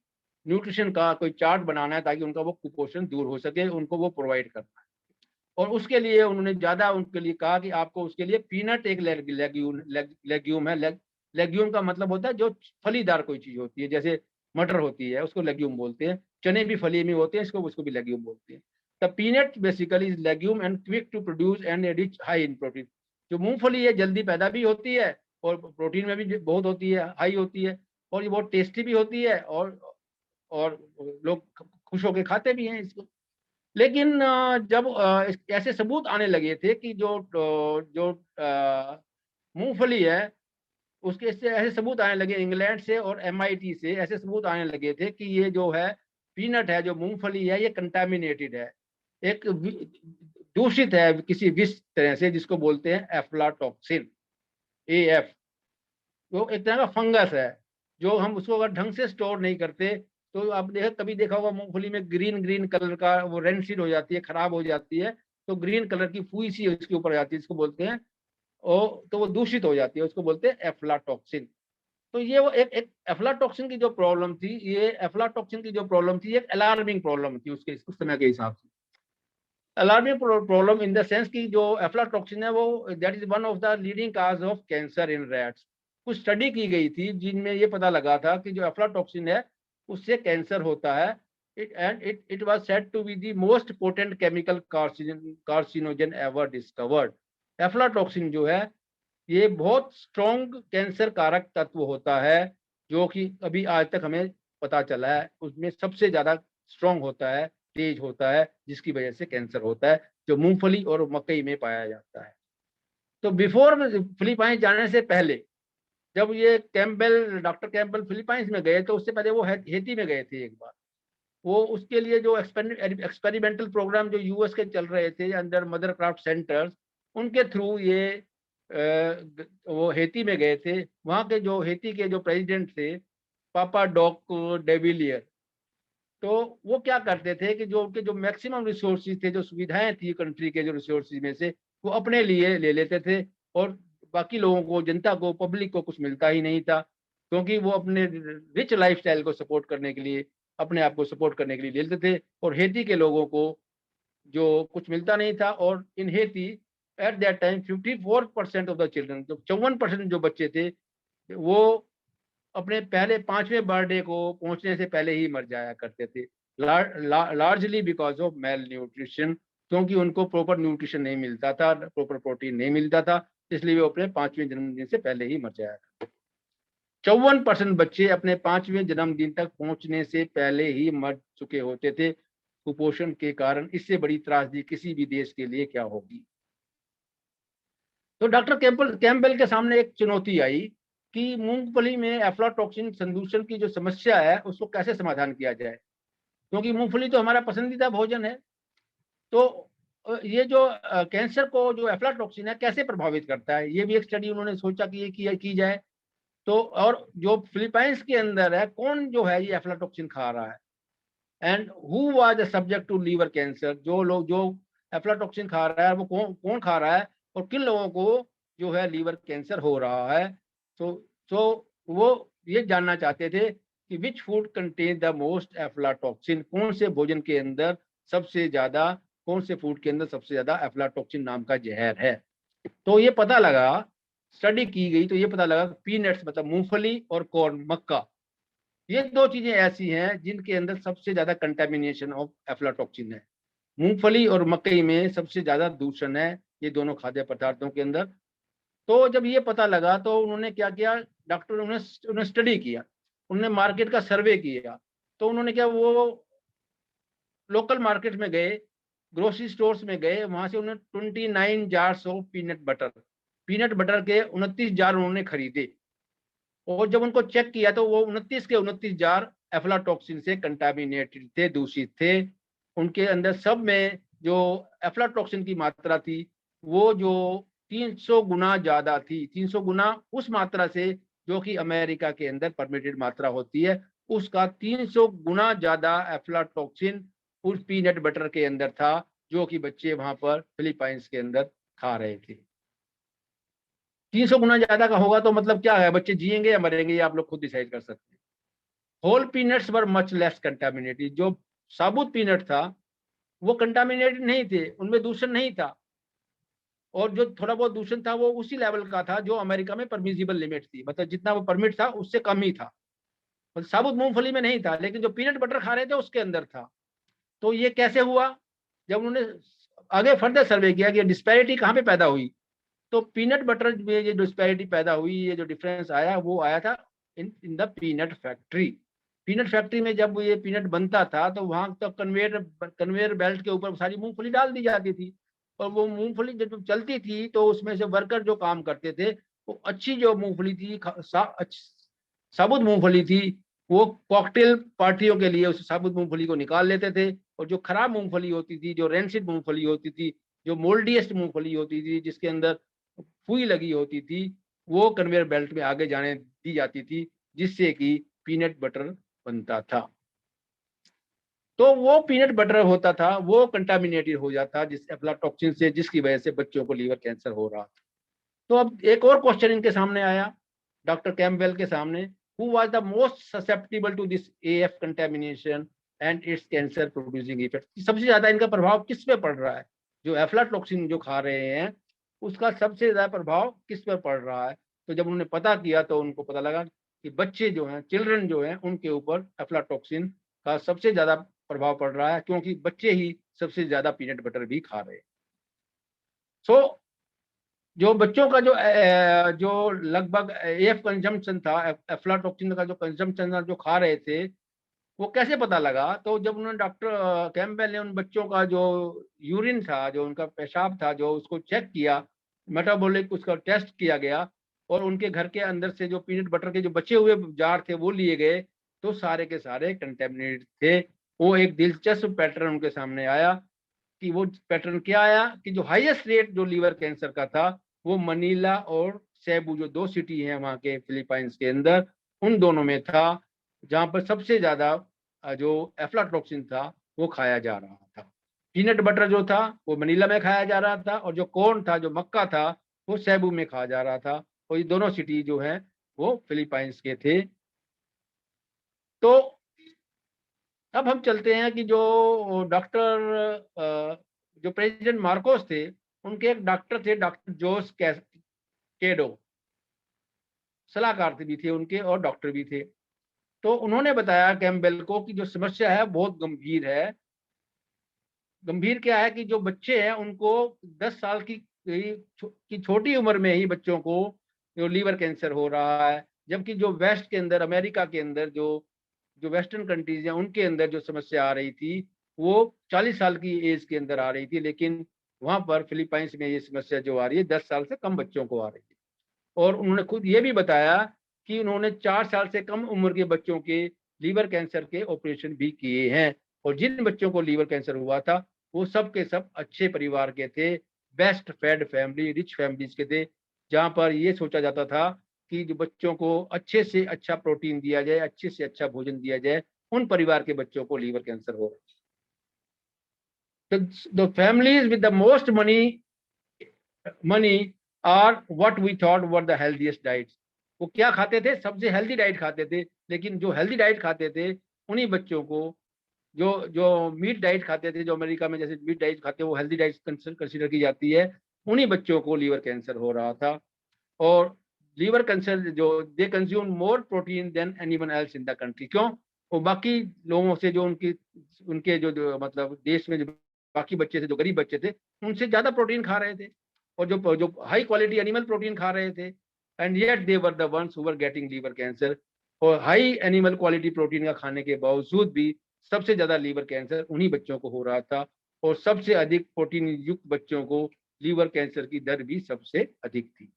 न्यूट्रिशन का कोई चार्ट बनाना है, ताकि उनका वो कुपोषण दूर हो सके, उनको वो प्रोवाइड करना है। और उसके लिए उन्होंने ज़्यादा उनके लिए कहा कि आपको उसके लिए पीनट एक लेग्यूम है। लेग्यूम का मतलब होता है जो फलीदार कोई चीज़ होती है, जैसे मटर होती है उसको लेग्यूम बोलते हैं, चने भी फली में होते हैं, उसको भी लेग्यूम बोलते हैं। The peanut basically is legume and quick to produce and rich high in protein. जो मूंगफली है जल्दी पैदा भी होती है और प्रोटीन में भी बहुत होती है, हाई होती है, और ये बहुत टेस्टी भी होती है, और लोग खुश होकर खाते भी हैं इसको। लेकिन जब ऐसे सबूत आने लगे थे कि जो मूंगफली है उसके से ऐसे सबूत आने लगे इंग्लैंड से और MIT से, ऐसे सबूत आने लगे थे कि ये जो है पीनट है, जो मूंगफली है, ये कंटामिनेटेड है, एक दूषित है किसी विष तरह से, जिसको बोलते हैं एफ्लाटॉक्सिन, AF। वो एक तरह का फंगस है, जो हम उसको अगर ढंग से स्टोर नहीं करते तो आप कभी देखा होगा मूंगफली में ग्रीन ग्रीन कलर का वो रेंसिड हो जाती है, खराब हो जाती है, तो ग्रीन कलर की फूई सी उसके ऊपर आ जाती है, जिसको बोलते हैं तो वो दूषित हो जाती है, उसको बोलते हैं एफ्लाटॉक्सिन। तो ये वो एक एफ्लाटॉक्सिन की जो प्रॉब्लम थी, ये एफ्लाटॉक्सिन की जो प्रॉब्लम थी, एक अलार्मिंग प्रॉब्लम थी उसके उस समय के हिसाब से। Alarming problem in the sense की जो एफ्लाटॉक्सिन है वो that is one of the leading cause of cancer in rats. कुछ स्टडी की गई थी जिनमें ये पता लगा था कि जो एफ्लाटॉक्सिन है उससे कैंसर होता है। It was said to be the most potent chemical carcinogen ever discovered. Aflatoxin जो है ये बहुत स्ट्रॉन्ग कैंसर कारक तत्व होता है, जो कि अभी आज तक हमें पता चला है उसमें सबसे ज्यादा स्ट्रॉन्ग होता है, तेज होता है, जिसकी वजह से कैंसर होता है, जो मूंगफली और मकई में पाया जाता है। तो बिफोर फिलीपाइंस जाने से पहले, जब ये डॉक्टर कैम्पबेल फिलीपाइंस में गए, तो उससे पहले वो हेती में गए थे एक बार। वो उसके लिए जो एक्सपेरिमेंटल प्रोग्राम जो यूएस के चल रहे थे अंडर मदर क्राफ्ट सेंटर्स, उनके थ्रू ये वो हेती में गए थे। वहाँ के जो हेती के जो प्रेसिडेंट थे, पापा डॉक डेविलियर, तो वो क्या करते थे कि जो उनके जो मैक्सिमम रिसोर्सेज थे, जो सुविधाएं थी कंट्री के जो रिसोर्सेज में से, वो अपने लिए ले लेते थे, और बाकी लोगों को, जनता को, पब्लिक को कुछ मिलता ही नहीं था, क्योंकि वो अपने रिच लाइफस्टाइल को सपोर्ट करने के लिए, अपने आप को सपोर्ट करने के लिए ले लेते थे, और हेती के लोगों को जो कुछ मिलता नहीं था। और in Haiti at that time 54% of the children, जो 54% जो बच्चे थे, वो अपने पहले 5वें बर्थडे को पहुंचने से पहले ही मर जाया करते थे, largely because of male nutrition, क्योंकि उनको प्रॉपर न्यूट्रिशन नहीं मिलता था, प्रॉपर प्रोटीन नहीं मिलता था, इसलिए वो अपने 5वें जन्मदिन से पहले ही मर जाया करते। 54% बच्चे अपने 5वें जन्मदिन तक पहुंचने से पहले ही मर चुके होते थे कुपोषण के कारण। इससे बड़ी त्रासदी किसी भी देश के लिए क्या होगी। तो डॉक्टर कैम्पबेल के सामने एक चुनौती आई कि मूंगफली में एफ्लाटॉक्सिन संदूषण की जो समस्या है उसको कैसे समाधान किया जाए, क्योंकि मूंगफली तो हमारा पसंदीदा भोजन है। तो ये जो कैंसर को जो एफ्लाटॉक्सिन है कैसे प्रभावित करता है, ये भी एक स्टडी उन्होंने सोचा कि ये की जाए। तो और जो फिलीपाइंस के अंदर है, कौन जो है ये एफ्लाटॉक्सिन खा रहा है, and who was the subject to liver cancer, जो लोग जो एफ्लाटॉक्सिन खा रहा है वो कौन खा रहा है, और किन लोगों को जो है लीवर कैंसर हो रहा है। तो वो ये जानना चाहते थे कि which food contain the most aflatoxin, कौन से भोजन के अंदर सबसे ज्यादा, कौन से फूड के अंदर सबसे ज्यादा एफ्लाटॉक्सिन नाम का जहर है। तो ये पता लगा, स्टडी की गई तो ये पता लगा पीनट्स मतलब मूंगफली और कॉर्न मक्का, ये दो चीजें ऐसी हैं जिनके अंदर सबसे ज्यादा कंटेमिनेशन ऑफ एफ्लाटॉक्सिन है। मूंगफली और मकई में सबसे ज्यादा दूषण है ये दोनों खाद्य पदार्थों के अंदर। तो जब ये पता लगा तो उन्होंने क्या किया, डॉक्टर उन्होंने स्टडी किया, उन्होंने मार्केट का सर्वे किया। तो उन्होंने क्या, वो लोकल मार्केट में गए, ग्रोसरी स्टोर्स में गए, वहां से उन्होंने 29 जार्स ऑफ पीनट बटर के 29 जार उन्होंने खरीदे। और जब उनको चेक किया तो वो 29 के 29 जार एफ्लाटॉक्सिन से कंटामिनेटेड थे, दूषित थे। उनके अंदर सब में जो एफ्लाटॉक्सिन की मात्रा थी वो जो 300 गुना ज्यादा थी, 300 गुना उस मात्रा से जो कि अमेरिका के अंदर परमिटेड मात्रा होती है, उसका 300 गुना ज्यादा एफ्लाटॉक्सिन उस पीनट बटर के अंदर था, जो कि बच्चे वहां पर फिलीपाइंस के अंदर खा रहे थे। 300 गुना ज्यादा का होगा तो मतलब क्या है, बच्चे जिएंगे या मरेंगे, ये आप लोग खुद डिसाइड कर सकते हैं। Whole peanuts were much less contaminated, जो साबुत पीनट था वो कंटामिनेटेड नहीं थे, उनमें दूषण नहीं था, और जो थोड़ा बहुत दूषण था वो उसी लेवल का था जो अमेरिका में परमिजिबल लिमिट थी, मतलब जितना वो परमिट था उससे कम ही था। मतलब साबुत मूंगफली में नहीं था, लेकिन जो पीनट बटर खा रहे थे उसके अंदर था। तो ये कैसे हुआ, जब उन्होंने आगे फर्दर सर्वे किया कि डिस्पैरिटी कहाँ पे पैदा हुई, तो पीनट बटर में ये डिस्पैरिटी पैदा हुई, ये जो डिफरेंस आया वो आया था in the peanut factory. Peanut factory में जब ये पीनट बनता था तो वहां तो कन्वेयर बेल्ट के ऊपर सारी मूंगफली डाल दी जाती थी, और वो मूंगफली जब चलती थी तो उसमें से वर्कर जो काम करते थे वो अच्छी जो मूंगफली थी, साबुत मूंगफली थी, वो कॉकटेल पार्टियों के लिए उस साबुत मूंगफली को निकाल लेते थे, और जो खराब मूंगफली होती थी, जो रेंसिड मूंगफली होती थी, जो मोल्डियस्ट मूंगफली होती थी, जिसके अंदर फुई लगी होती थी, वो कन्वेयर बेल्ट में आगे जाने दी जाती थी, जिससे कि पीनट बटर बनता था। तो वो पीनट बटर होता था वो कंटामिनेटेड हो जाता जिस एफ्लाटॉक्सिन से, जिसकी वजह से बच्चों को लीवर कैंसर हो रहा था। तो अब एक और क्वेश्चन इनके सामने आया, डॉक्टर कैम्पबेल के सामने, who was the most susceptible to this AF contamination and its cancer producing effect, सबसे ज्यादा इनका प्रभाव किस पे पड़ रहा है, जो एफ्लाटॉक्सिन जो खा रहे हैं उसका सबसे ज्यादा प्रभाव किस पर पड़ रहा है। तो जब उन्होंने पता किया तो उनको पता लगा कि बच्चे जो हैं, चिल्ड्रन जो हैं, उनके ऊपर एफ्लाटॉक्सिन का सबसे ज्यादा प्रभाव पड़ रहा है, क्योंकि बच्चे ही सबसे ज्यादा पीनट बटर भी खा रहे हैं। सो जो बच्चों का जो लगभग एफ कंजम्पशन था, एफ्लाटॉक्सिन का जो कंजम्पशन था, जो खा रहे थे, वो कैसे पता लगा? तो जब उन्होंने डॉक्टर कैम्पबेल ने उन बच्चों का जो यूरिन था, जो उनका पेशाब था, जो उसको चेक किया, मेटाबॉलिक उसका टेस्ट किया गया, और उनके घर के अंदर से जो पीनट बटर के जो बचे हुए जार थे वो लिए गए, तो सारे के सारे कंटेमिनेटेड थे। वो एक दिलचस्प पैटर्न उनके सामने आया, कि वो पैटर्न क्या आया कि जो हाईएस्ट रेट जो लीवर कैंसर का था वो मनीला और सेबू, जो 2 सिटी हैं वहाँ के फिलीपाइंस के अंदर, उन दोनों में था, जहाँ पर सबसे ज्यादा जो एफ्लाटॉक्सिन था वो खाया जा रहा था। पीनट बटर जो था वो मनीला में खाया जा रहा था, और जो कॉर्न था, जो मक्का था, वो सेबू में खाया जा रहा था। और ये दोनों सिटी जो है वो फिलीपाइंस के थे। तो अब हम चलते हैं कि जो डॉक्टर जो प्रेसिडेंट मार्कोस थे, उनके एक डॉक्टर थे, डॉक्टर जोस केडो, सलाहकार भी थे उनके और डॉक्टर भी थे। तो उन्होंने बताया कैम्पबेल को कि जो समस्या है बहुत गंभीर है। गंभीर क्या है कि जो बच्चे हैं उनको 10 साल की छोटी उम्र में ही बच्चों को जो लीवर कैंसर हो रहा है, जबकि जो वेस्ट के अंदर, अमेरिका के अंदर, जो जो वेस्टर्न कंट्रीज हैं उनके अंदर जो समस्या आ रही थी वो 40 साल की एज के अंदर आ रही थी, लेकिन वहां पर फिलीपाइंस में ये समस्या जो आ रही है 10 साल से कम बच्चों को आ रही है। और उन्होंने खुद ये भी बताया कि उन्होंने 4 साल से कम उम्र के बच्चों के लीवर कैंसर के ऑपरेशन भी किए हैं, और जिन बच्चों को लीवर कैंसर हुआ था वो सब के सब अच्छे परिवार के थे, best fed family, rich families के थे, जहां पर ये सोचा जाता था कि जो बच्चों को अच्छे से अच्छा प्रोटीन दिया जाए, अच्छे से अच्छा भोजन दिया जाए, उन परिवार के बच्चों को लीवर कैंसर हो। The families with the most money are what we thought were the healthiest diets। वो क्या खाते थे? सबसे हेल्दी डाइट खाते थे, लेकिन जो हेल्दी डाइट खाते थे उन्हीं बच्चों को, जो जो मीट डाइट खाते थे, जो अमेरिका में जैसे मीट डाइट खाते हैं वो हेल्दी डाइट कंसिडर की जाती है, उन्हीं बच्चों को लीवर कैंसर हो रहा था। और लीवर कैंसर जो they consume more protein than anyone else in the country. क्यों? वो बाकी लोगों से, जो उनके जो मतलब देश में जो बाकी बच्चे थे, जो गरीब बच्चे थे, उनसे ज्यादा प्रोटीन खा रहे थे, और जो हाई क्वालिटी एनिमल प्रोटीन खा रहे थे, and yet they were the ones who were getting liver cancer. और हाई एनिमल क्वालिटी प्रोटीन का खाने के बावजूद भी सबसे ज्यादा लीवर कैंसर उन्हीं बच्चों को हो रहा था, और सबसे अधिक प्रोटीन युक्त बच्चों को लीवर कैंसर की दर भी सबसे अधिक थी।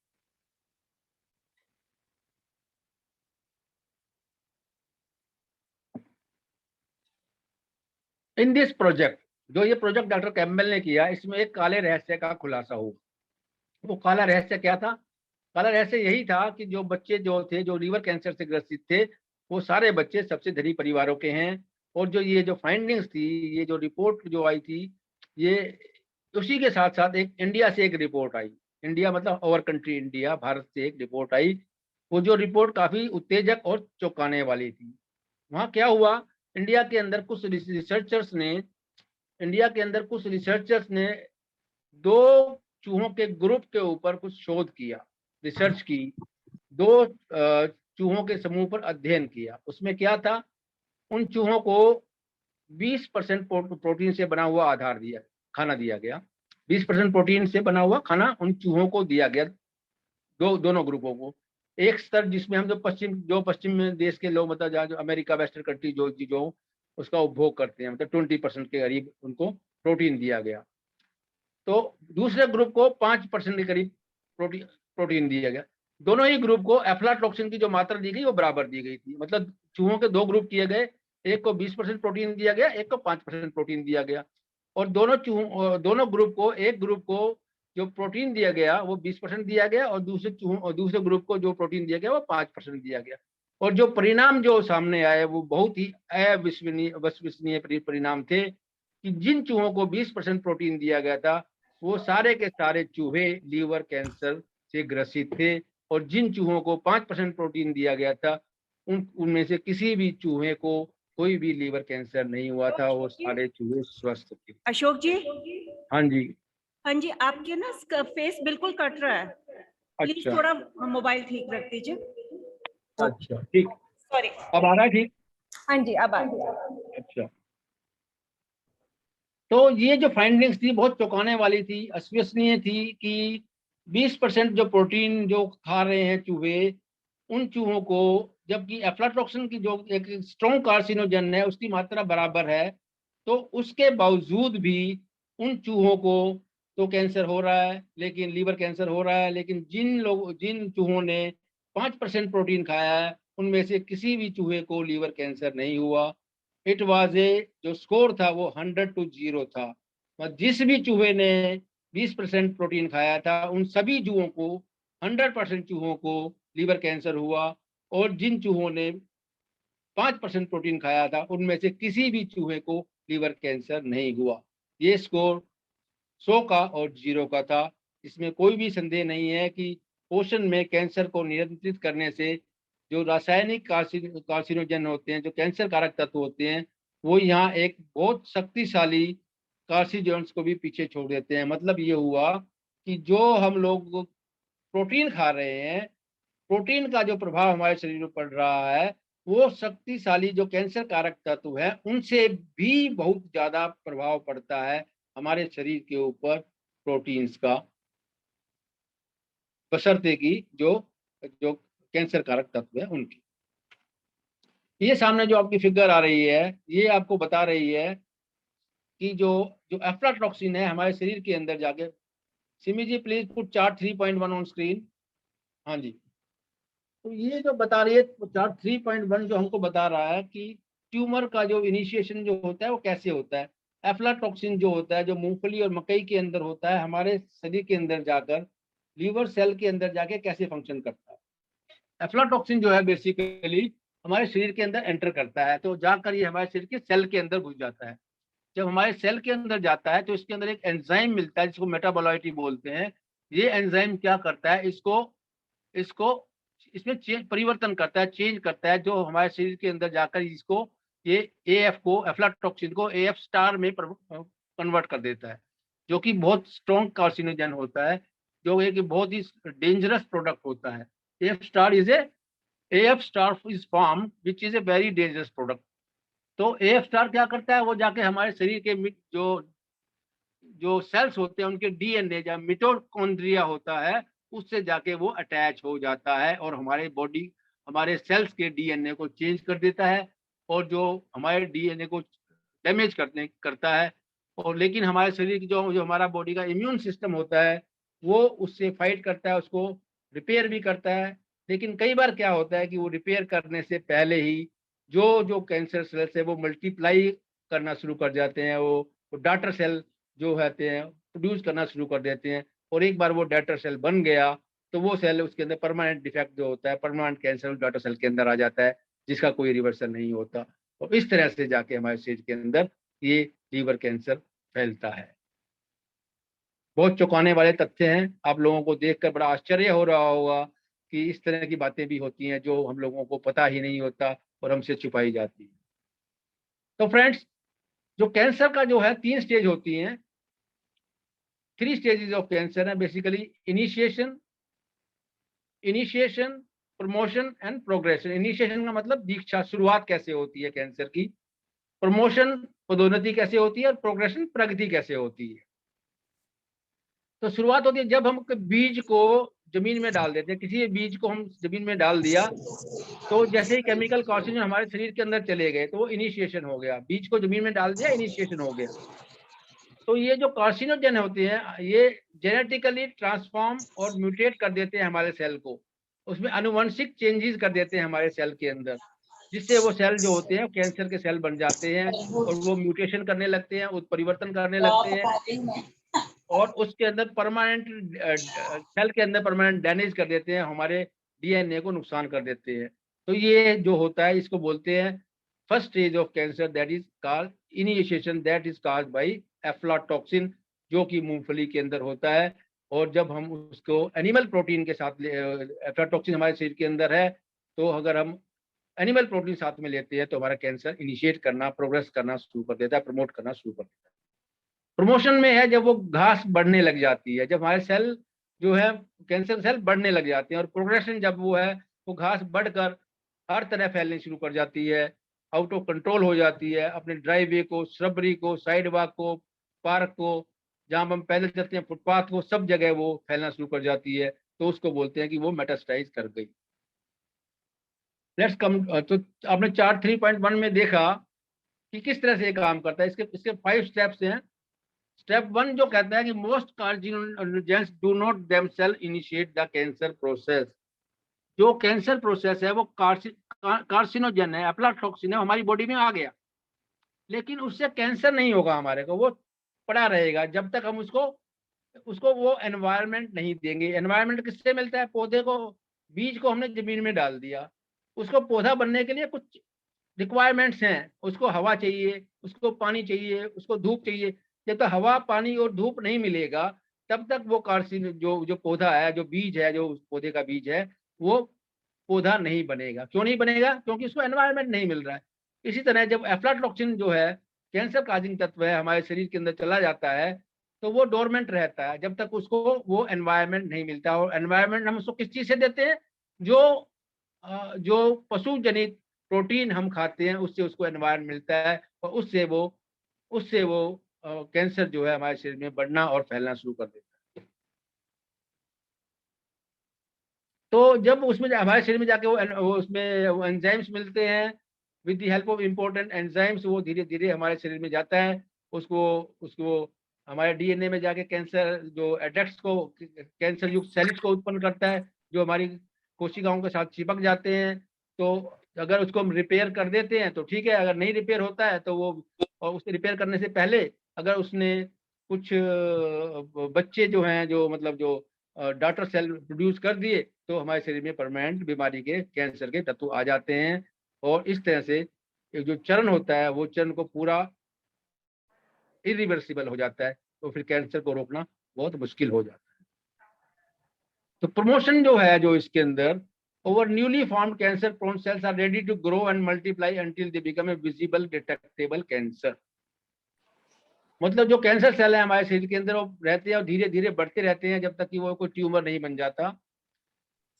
इन दिस प्रोजेक्ट, जो ये प्रोजेक्ट डॉक्टर कैम्पबेल ने किया, इसमें एक काले रहस्य का खुलासा हुआ। वो काला रहस्य क्या था? काला रहस्य यही था कि जो बच्चे जो थे, जो लीवर कैंसर से ग्रसित थे, वो सारे बच्चे सबसे धनी परिवारों के हैं। और जो ये जो फाइंडिंग्स थी, ये जो रिपोर्ट जो आई थी, ये उसी के साथ साथ एक इंडिया से एक रिपोर्ट आई। इंडिया मतलब अवर कंट्री इंडिया, भारत से एक रिपोर्ट आई। वो जो रिपोर्ट काफी उत्तेजक और चौंकाने वाली थी। वहाँ क्या हुआ, इंडिया के अंदर कुछ रिसर्चर्स ने इंडिया के अंदर कुछ रिसर्चर्स ने 2 चूहों के ग्रुप के ऊपर कुछ शोध किया, रिसर्च की। 2 चूहों के समूह पर अध्ययन किया। उसमें क्या था, उन चूहों को 20% प्रोटीन से बना हुआ आधार दिया, खाना दिया गया। 20% प्रोटीन से बना हुआ खाना उन चूहों को दिया गया, दोनों ग्रुपों को। एक स्तर जिसमें हम जो पश्चिम में देश के लोग, मतलब जहाँ जो अमेरिका वेस्टर्न कंट्री जो उसका उपभोग करते हैं, मतलब 20% के करीब उनको प्रोटीन दिया गया। तो दूसरे ग्रुप को 5% के करीब प्रोटीन दिया गया। दोनों ही ग्रुप को एफ्लाटॉक्सिन की जो मात्रा दी गई वो बराबर दी गई थी। मतलब चूहों के 2 ग्रुप किए गए, एक को 20% प्रोटीन दिया गया, एक को 5% प्रोटीन दिया गया। और दोनों ग्रुप को, एक ग्रुप को जो प्रोटीन दिया गया वो 20% दिया गया, और दूसरे ग्रुप को जो प्रोटीन दिया गया वो 5% दिया गया। और जो परिणाम जो सामने आए वो बहुत ही अविश्वसनीय परिणाम थे, कि जिन चूहों को 20% प्रोटीन दिया गया था वो सारे के सारे चूहे लीवर कैंसर से ग्रसित थे, और जिन चूहों को 5% प्रोटीन दिया गया था उनमें से किसी भी चूहे को कोई भी लीवर कैंसर नहीं हुआ था, और सारे चूहे स्वस्थ थे। अशोक जी, हाँ जी। हाँ जी, आपके ना फेस बिल्कुल कट रहा है। प्लीज अच्छा थोड़ा मोबाइल ठीक रख दीजिए। अच्छा, ठीक। सॉरी। अब आ रहा है ठीक? हाँ जी, अब आ गया। अच्छा, तो ये जो फाइंडिंग्स थी बहुत चौंकाने वाली थी, अविश्वसनीय थी, कि 20% जो प्रोटीन जो खा रहे हैं चूहे, उन चूहों को जबकि एफ्लाटॉक्सिन की जो एक स्ट्रॉन्ग कार्सिनोजन है उसकी मात्रा बराबर है, तो उसके बावजूद भी उन चूहों को तो कैंसर हो रहा है, लेकिन लीवर कैंसर हो रहा है। लेकिन जिन चूहों ने 5% प्रोटीन खाया है उनमें से किसी भी चूहे को लीवर कैंसर नहीं हुआ। इट वाज ए जो स्कोर था वो 100-0 था। जिस भी चूहे ने 20% प्रोटीन खाया था उन सभी चूहों को 100% चूहों को लीवर कैंसर हुआ, और जिन चूहों ने 5% प्रोटीन खाया था उनमें से किसी भी चूहे को लीवर कैंसर नहीं हुआ। ये स्कोर 100 का और 0 का था। इसमें कोई भी संदेह नहीं है कि पोषण में कैंसर को नियंत्रित करने से जो रासायनिक कार्सिनोजन होते हैं, जो कैंसर कारक तत्व होते हैं, वो यहाँ एक बहुत शक्तिशाली कार्सिनोजेंस को भी पीछे छोड़ देते हैं। मतलब ये हुआ कि जो हम लोग प्रोटीन खा रहे हैं, प्रोटीन का जो प्रभाव हमारे शरीर पर पड़ रहा है वो शक्तिशाली जो कैंसर कारक तत्व है उनसे भी बहुत ज्यादा प्रभाव पड़ता है हमारे शरीर के ऊपर प्रोटीन्स का, बशर्ते की जो जो कैंसर कारक तत्व है उनकी। ये सामने जो आपकी फिगर आ रही है ये आपको बता रही है कि जो जो एफ्लाटॉक्सिन है हमारे शरीर के अंदर जाके, Simi ji please put chart 3.1 on screen. हाँ जी, तो ये जो बता रही है चार्ट 3.1 जो हमको बता रहा है कि ट्यूमर का जो इनिशिएशन जो होता है वो कैसे होता है। एफ्लाटॉक्सिन जो होता है जो मूंगफली और मकई के अंदर होता है हमारे शरीर के अंदर जाकर लीवर सेल के अंदर जाके कैसे फंक्शन करता है। एफ्लाटॉक्सिन जो है बेसिकली हमारे शरीर के अंदर एंटर करता है, तो जाकर ये हमारे शरीर के सेल के अंदर घुस जाता है। जब हमारे सेल के अंदर जाता है तो इसके अंदर एक एंजाइम मिलता है जिसको मेटाबोलाइट बोलते हैं। ये एंजाइम क्या करता है, इसको इसको इसमें चेंज परिवर्तन करता है, चेंज करता है, जो हमारे शरीर के अंदर जाकर इसको ये एएफ को एफ्लाटॉक्सिन को एएफ स्टार में कन्वर्ट कर देता है, जो कि बहुत स्ट्रॉन्ग कार्सिनोजन होता है, जो एक बहुत ही डेंजरस प्रोडक्ट होता है। AF star is a AF star is form which is a very dangerous product. तो एएफ स्टार क्या करता है, वो जाके हमारे शरीर के जो जो सेल्स होते हैं उनके डीएनए या मिटोकॉन्ड्रिया होता है उससे जाके वो अटैच हो जाता है और हमारे बॉडी हमारे सेल्स के डीएनए को चेंज कर देता है, और जो हमारे डीएनए को डैमेज करता है। और लेकिन हमारे शरीर की जो जो हमारा बॉडी का इम्यून सिस्टम होता है वो उससे फाइट करता है, उसको रिपेयर भी करता है। लेकिन कई बार क्या होता है कि वो रिपेयर करने से पहले ही जो जो कैंसर सेल्स है वो मल्टीप्लाई करना शुरू कर जाते हैं, वो डाटर सेल जो होते हैं प्रोड्यूस करना शुरू कर देते हैं, और एक बार वो डाटर सेल बन गया तो वो सेल उसके अंदर परमानेंट डिफेक्ट जो होता है, परमानेंट कैंसर डाटर सेल के अंदर आ जाता है जिसका कोई रिवर्सल नहीं होता। और इस तरह से जाके हमारे शरीर के अंदर ये लीवर कैंसर फैलता है। बहुत चौंकाने वाले तथ्य हैं, आप लोगों को देखकर बड़ा आश्चर्य हो रहा होगा कि इस तरह की बातें भी होती हैं जो हम लोगों को पता ही नहीं होता और हमसे छुपाई जाती है। तो फ्रेंड्स, जो कैंसर का जो है 3 स्टेज होती हैं, 3 स्टेजेस ऑफ कैंसर है basically. Initiation, promotion and progression. Initiation का मतलब दीक्षा, शुरुआत कैसे होती है कैंसर की। प्रमोशन, पदोन्नति कैसे होती है, और प्रोग्रेशन, प्रगति कैसे होती है। तो शुरुआत होती है जब हम बीज को जमीन में डाल देते हैं, किसी बीज को हम जमीन में डाल दिया तो जैसे ही केमिकल कार्सिनोजन हमारे शरीर के अंदर चले गए तो वो इनिशिएशन हो गया। बीज को जमीन में डाल दिया, इनिशिएशन हो गया। तो ये जो कार्सिनोजन होते हैं ये जेनेटिकली ट्रांसफॉर्म और म्यूटेट कर देते हैं हमारे सेल को, उसमें अनुवंशिक चेंजेस कर देते हैं हमारे सेल के अंदर, जिससे वो सेल जो होते हैं कैंसर के सेल बन जाते हैं और वो म्यूटेशन करने लगते हैं, उत्परिवर्तन करने लगते हैं, और उसके अंदर परमानेंट सेल के अंदर परमानेंट डैमेज कर देते हैं, हमारे डीएनए को नुकसान कर देते हैं। तो ये जो होता है इसको बोलते हैं first stage of cancer, that is called initiation, that is caused by aflatoxin, जो कि मूंगफली के अंदर होता है। और जब हम उसको एनिमल प्रोटीन के साथ एफ्लाटॉक्सिन हमारे शरीर के अंदर है, तो अगर हम एनिमल प्रोटीन साथ में लेते हैं तो हमारा कैंसर इनिशिएट करना, प्रोग्रेस करना शुरू कर देता है, प्रमोट करना शुरू कर देता है। प्रमोशन में है जब वो घास बढ़ने लग जाती है, जब हमारे सेल जो है कैंसर सेल बढ़ने लग जाते हैं, और प्रोग्रेशन जब वो है वो घास बढ़कर हर तरह फैलने शुरू कर जाती है, आउट ऑफ कंट्रोल हो जाती है, अपने ड्राइवे को, श्रबरी को, साइड वॉक को, पार्क को, जहाँ हम पैदल चलते हैं फुटपाथ को, सब जगह वो फैलना शुरू कर जाती है। तो उसको बोलते हैं कि वो मेटास्टाइज कर गई। Let's come. तो आपने चार्ट 3.1 में देखा कि किस तरह से ये काम करता है। इसके इसके 5 स्टेप्स हैं। स्टेप 1 जो कहता है कि most carcinogens do not themselves initiate the cancer process. जो कैंसर प्रोसेस है वो कार्सिनोजन है, एफ्लाटॉक्सिन है, हमारी बॉडी में आ गया, लेकिन उससे कैंसर नहीं होगा हमारे को, वो पड़ा रहेगा जब तक हम उसको उसको वो एनवायरनमेंट नहीं देंगे। एनवायरनमेंट किससे मिलता है? पौधे को, बीज को हमने जमीन में डाल दिया, उसको पौधा बनने के लिए कुछ रिक्वायरमेंट्स हैं। उसको हवा चाहिए, उसको पानी चाहिए, उसको धूप चाहिए। जब तक हवा, पानी और धूप नहीं मिलेगा तब तक वो कार्सिन जो जो पौधा है, जो बीज है, जो उस पौधे का बीज है, वो पौधा नहीं बनेगा। क्यों नहीं बनेगा? क्योंकि उसको एनवायरनमेंट नहीं मिल रहा है। इसी तरह जब एफ्लाटॉक्सिन जो है कैंसर काजिंग तत्व है हमारे शरीर के अंदर चला जाता है, तो वो डोरमेंट रहता है जब तक उसको वो एनवायरनमेंट नहीं मिलता। और एनवायरनमेंट हम उसको किस चीज से देते हैं? जो जो पशु जनित प्रोटीन हम खाते हैं उससे उसको एनवायरनमेंट मिलता है, और उससे वो कैंसर जो है हमारे शरीर में बढ़ना और फैलना शुरू कर देता है। तो जब उसमें हमारे शरीर में जाके वो उसमें वो एंजाइम्स मिलते हैं, with the help of important enzymes वो धीरे धीरे हमारे शरीर में जाता है। उसको उसको हमारे डीएनए में जाके कैंसर जो एडेक्ट्स को, कैंसर युक्त सेल्स को उत्पन्न करता है, जो हमारी कोशिकाओं के साथ चिपक जाते हैं। तो अगर उसको हम रिपेयर कर देते हैं तो ठीक है, अगर नहीं रिपेयर होता है तो वो, और उसे रिपेयर करने से पहले अगर उसने कुछ बच्चे जो हैं, जो मतलब जो डॉटर सेल प्रोड्यूस कर दिए, तो हमारे शरीर में परमानेंट बीमारी के, कैंसर के तत्व आ जाते हैं। और इस तरह से एक जो चरण होता है वो चरण को पूरा इरिवर्सिबल हो जाता है, तो फिर कैंसर को रोकना बहुत मुश्किल हो जाता है। तो प्रमोशन जो है, जो इसके अंदर, over newly formed cancer prone cells are ready to grow and multiply until they become a visible detectable cancer. मतलब जो कैंसर सेल है हमारे शरीर के अंदर, वो रहते हैं और धीरे धीरे बढ़ते रहते हैं जब तक कि वो कोई ट्यूमर नहीं बन जाता।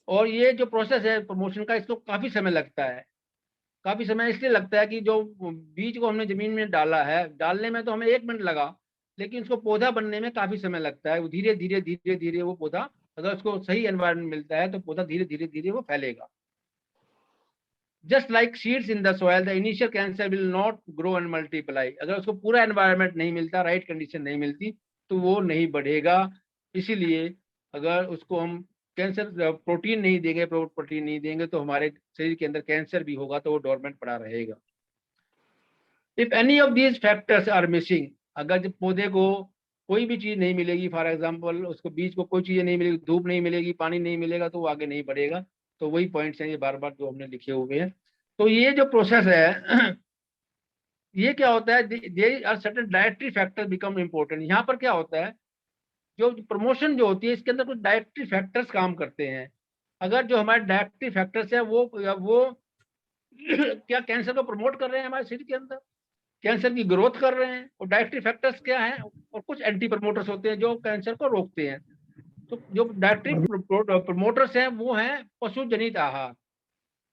और ये जो प्रोसेस है प्रमोशन का, इसको काफी समय लगता है। काफी समय इसलिए लगता है कि जो बीज को हमने जमीन में डाला है, डालने में तो हमें 1 मिनट लगा, लेकिन उसको पौधा बनने में काफी समय लगता है। वो धीरे धीरे धीरे धीरे वो पौधा, अगर उसको सही एनवायरनमेंट मिलता है तो पौधा धीरे धीरे धीरे वो फैलेगा। Just like seeds in the soil, the initial cancer will not grow and multiply. अगर उसको पूरा एनवायरनमेंट नहीं मिलता, राइट कंडीशन नहीं मिलती, तो वो नहीं बढ़ेगा। इसीलिए अगर उसको हम कैंसर प्रोटीन नहीं देंगे, प्रोटीन नहीं देंगे, तो हमारे शरीर के अंदर कैंसर भी होगा तो वो डोरमेंट पड़ा रहेगा। If any of these factors are missing, अगर जब पौधे को कोई भी चीज नहीं मिलेगी, फॉर एग्जाम्पल उसको बीज को कोई चीज नहीं मिलेगी, धूप नहीं मिलेगी, पानी नहीं मिलेगा, तो वो आगे नहीं बढ़ेगा। तो वही पॉइंट्स हैं ये बार बार जो हमने लिखे हुए हैं। तो ये जो प्रोसेस है ये क्या होता है, देयर आर सर्टेन डायरेक्टरी फैक्टर बिकम इम्पोर्टेंट। यहाँ पर क्या होता है, जो प्रमोशन जो होती है इसके अंदर कुछ डायरेक्टरी फैक्टर्स काम करते हैं। अगर जो हमारे डायरेक्टरी फैक्टर्स है वो क्या कैंसर को प्रमोट कर रहे हैं हमारे शरीर के अंदर, कैंसर की ग्रोथ कर रहे हैं। और डायरेक्टरी फैक्टर्स क्या हैं, और कुछ एंटी प्रमोटर्स होते हैं जो कैंसर को रोकते हैं। तो जो डायरेक्टरी प्रमोटर्स हैं वो हैं पशु जनित आहार।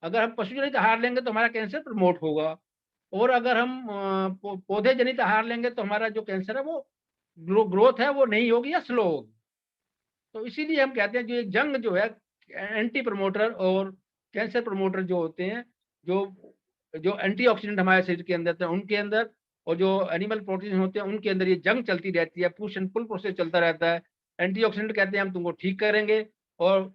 अगर हम पशु जनित आहार लेंगे तो हमारा कैंसर प्रमोट होगा। और अगर हम पौधे जनित आहार लेंगे तो हमारा जो कैंसर है वो ग्रोथ है वो नहीं होगी या स्लो होगी। तो इसीलिए हम कहते हैं जो एक जंग जो है एंटी प्रमोटर और कैंसर प्रमोटर जो होते हैं, जो जो एंटीऑक्सीडेंट हमारे शरीर के अंदर थे उनके अंदर, और जो एनिमल प्रोटीन होते हैं उनके अंदर, ये जंग चलती रहती है, पुश एंड पुल प्रोसेस चलता रहता है। एंटीऑक्सीडेंट कहते हैं हम तुमको ठीक करेंगे, और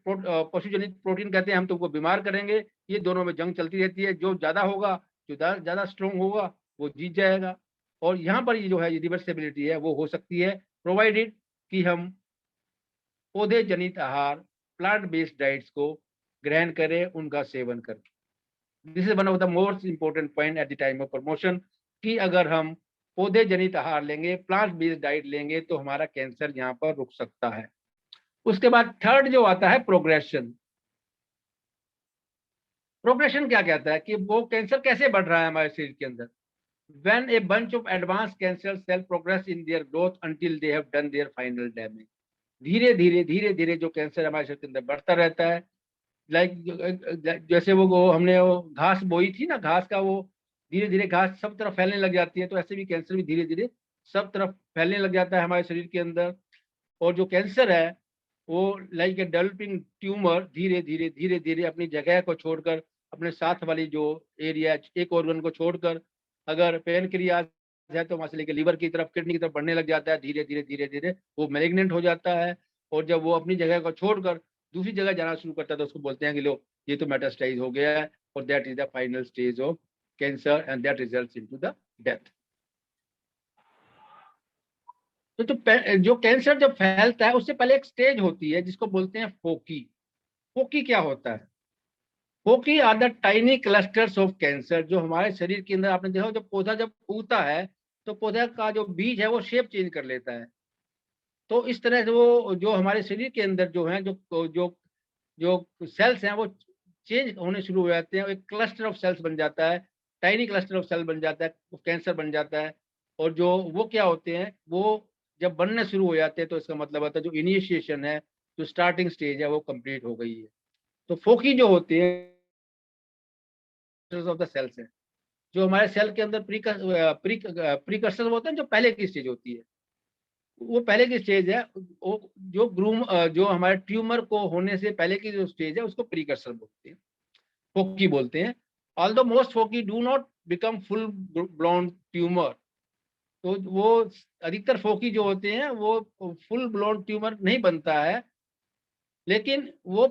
पशुजनित प्रोटीन कहते हैं हम तुमको बीमार करेंगे। ये दोनों में जंग चलती रहती है। जो ज्यादा होगा, जो ज्यादा स्ट्रोंग होगा, वो जीत जाएगा। और यहाँ पर ये जो है रिवर्सिबिलिटी है वो हो सकती है, प्रोवाइडेड कि हम पौधे जनित आहार, प्लांट बेस्ड डाइट्स को ग्रहण करें, उनका सेवन करें। This is one of the most important point at the time of promotion, कि अगर हम पौधे जनित आहार लेंगे, प्लांट बेस्ड डाइट लेंगे, तो हमारा कैंसर यहाँ पर रुक सकता है। उसके बाद थर्ड जो आता है प्रोग्रेशन। प्रोग्रेशन क्या कहता है कि वो कैंसर कैसे बढ़ रहा है हमारे शरीर के अंदर। when a bunch of advanced cancer cell progress in their growth until they have done their final damage, धीरे धीरे जो कैंसर हमारे शरीर के अंदर बढ़ता रहता है। लाइक जैसे वो हमने वो घास बोई थी ना, घास का वो धीरे धीरे घास सब तरफ फैलने लग जाती है, तो ऐसे भी कैंसर भी धीरे धीरे सब तरफ फैलने लग जाता है हमारे शरीर के अंदर। और जो कैंसर है वो लाइक ए डेवलपिंग ट्यूमर धीरे धीरे अपनी जगह को छोड़कर अपने साथ वाली जो एरिया, एक ऑर्गन को छोड़कर, अगर पेनक्रियाज है तो वहां से लेकर लीवर की तरफ, किडनी की तरफ बढ़ने लग जाता है, धीरे धीरे धीरे धीरे वो मैलिग्नेंट हो जाता है। और जब वो अपनी जगह को छोड़कर दूसरी जगह जाना शुरू करता है तो उसको बोलते हैं कि लो ये तो मेटास्टाइज हो गया है, और that is the final stage of cancer and that results into the death. तो जो कैंसर जब फैलता है उससे पहले एक स्टेज होती है जिसको बोलते हैं फोकी। फोकी क्या होता है? Foci are the tiny clusters of cancer. जो हमारे शरीर के अंदर, आपने देखा जब पौधा जब उगता है तो पौधा का जो बीज है वो शेप चेंज कर लेता है। तो इस तरह से वो जो हमारे शरीर के अंदर जो है, जो जो जो सेल्स हैं वो चेंज होने शुरू हो जाते हैं, एक क्लस्टर ऑफ सेल्स बन जाता है, टाइनी क्लस्टर ऑफ सेल बन जाता है, वो कैंसर बन जाता है। और जो वो क्या होते हैं, वो जब बनने शुरू हो जाते हैं तो इसका मतलब होता है जो इनिशिएशन है, जो स्टार्टिंग स्टेज है वो कंप्लीट हो गई है। तो फोकी जो होते हैं ऑफ द सेल्स है, जो हमारे सेल के अंदर प्रीकर्सर होते हैं, जो पहले की स्टेज होती है, वो पहले की स्टेज है। वो जो हमारे ट्यूमर को होने से पहले की जो स्टेज है उसको प्रीकर्सर बोलते हैं, फोकी बोलते हैं। Although most foci do not become full blown tumour. तो वो अधिकतर फोकी जो होते हैं वो फुल ब्लोन ट्यूमर नहीं बनता है, लेकिन वो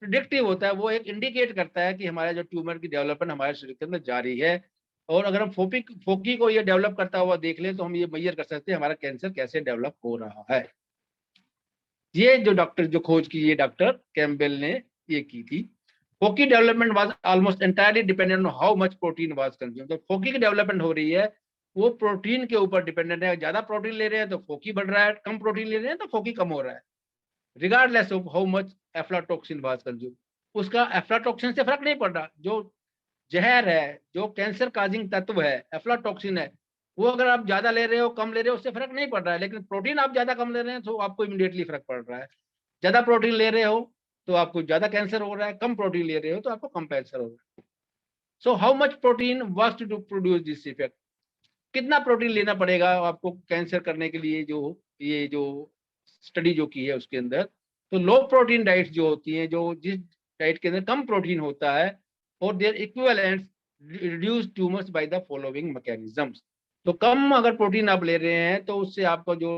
प्रिडिक्टिव होता है, वो एक इंडिकेट करता है कि हमारा जो ट्यूमर की डेवलपमेंट हमारे शरीर के अंदर जारी है। और अगर हम फोकी को ये डेवलप करता हुआ देख लें तो हम ये मेजर कर सकते हैं हमारा कैंसर कैसे डेवलप हो रहा है। ये जो खोज की, ये डॉक्टर कैम्पबेल ने ये की थी। Foci development was almost entirely dependent on how much protein was consumed. तो फोकी की डेवलपमेंट हो रही है वो प्रोटीन के ऊपर डिपेंडेंट है। ज्यादा प्रोटीन ले रहे हैं तो फोकी बढ़ रहा है, कम प्रोटीन ले रहे हैं तो फोकी कम हो रहा है, regardless of how much aflatoxin was consumed. उसका एफ्लाटॉक्सिन से फर्क नहीं पड़ रहा। जो जहर है, जो कैंसर काजिंग तत्व है, एफ्लाटॉक्सिन है, वो अगर आप ज्यादा ले रहे हो कम ले रहे हो उससे फर्क नहीं पड़ रहा है, लेकिन प्रोटीन आप ज्यादा कम ले रहे हैं तो आपको इमीडिएटली फर्क पड़ रहा है। ज्यादा प्रोटीन ले रहे हो तो आपको ज्यादा कैंसर हो रहा है, कम प्रोटीन ले रहे हो तो आपको कम कैंसर हो रहा है। So how much protein was to produce this effect. कितना प्रोटीन लेना पड़ेगा आपको कैंसर करने के लिए, जो ये जो स्टडी जो की है उसके अंदर। तो लो प्रोटीन डाइट्स जो होती हैं, जो जिस डाइट के अंदर कम प्रोटीन होता है, और their equivalents reduce tumours by the following mechanisms. तो कम अगर प्रोटीन आप ले रहे हैं तो उससे आपका जो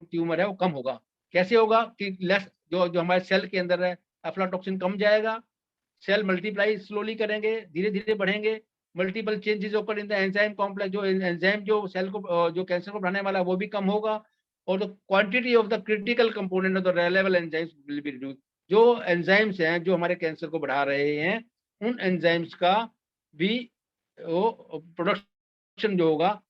ट्यूमर है वो कम होगा। कैसे होगा कि लेस जो जो हमारे सेल के अंदर है, एफ्लाटॉक्सिन कम जाएगा, सेल मल्टीप्लाई स्लोली करेंगे, धीरे धीरे बढ़ेंगे, मल्टीपल चेंजेस ओकर इन द एंजाइम कॉम्प्लेक्स, जो एंजाइम जो सेल को जो कैंसर को बढ़ाने वाला है वो भी कम होगा, और the quantity of the critical component of the रेलेबल एंजाइम्स विल बी रिड्यूस। जो एंजाइम्स हैं जो हमारे कैंसर को बढ़ा रहे हैं, उन एंजाइम्स का भी वो प्रोडक्शन जो होगा,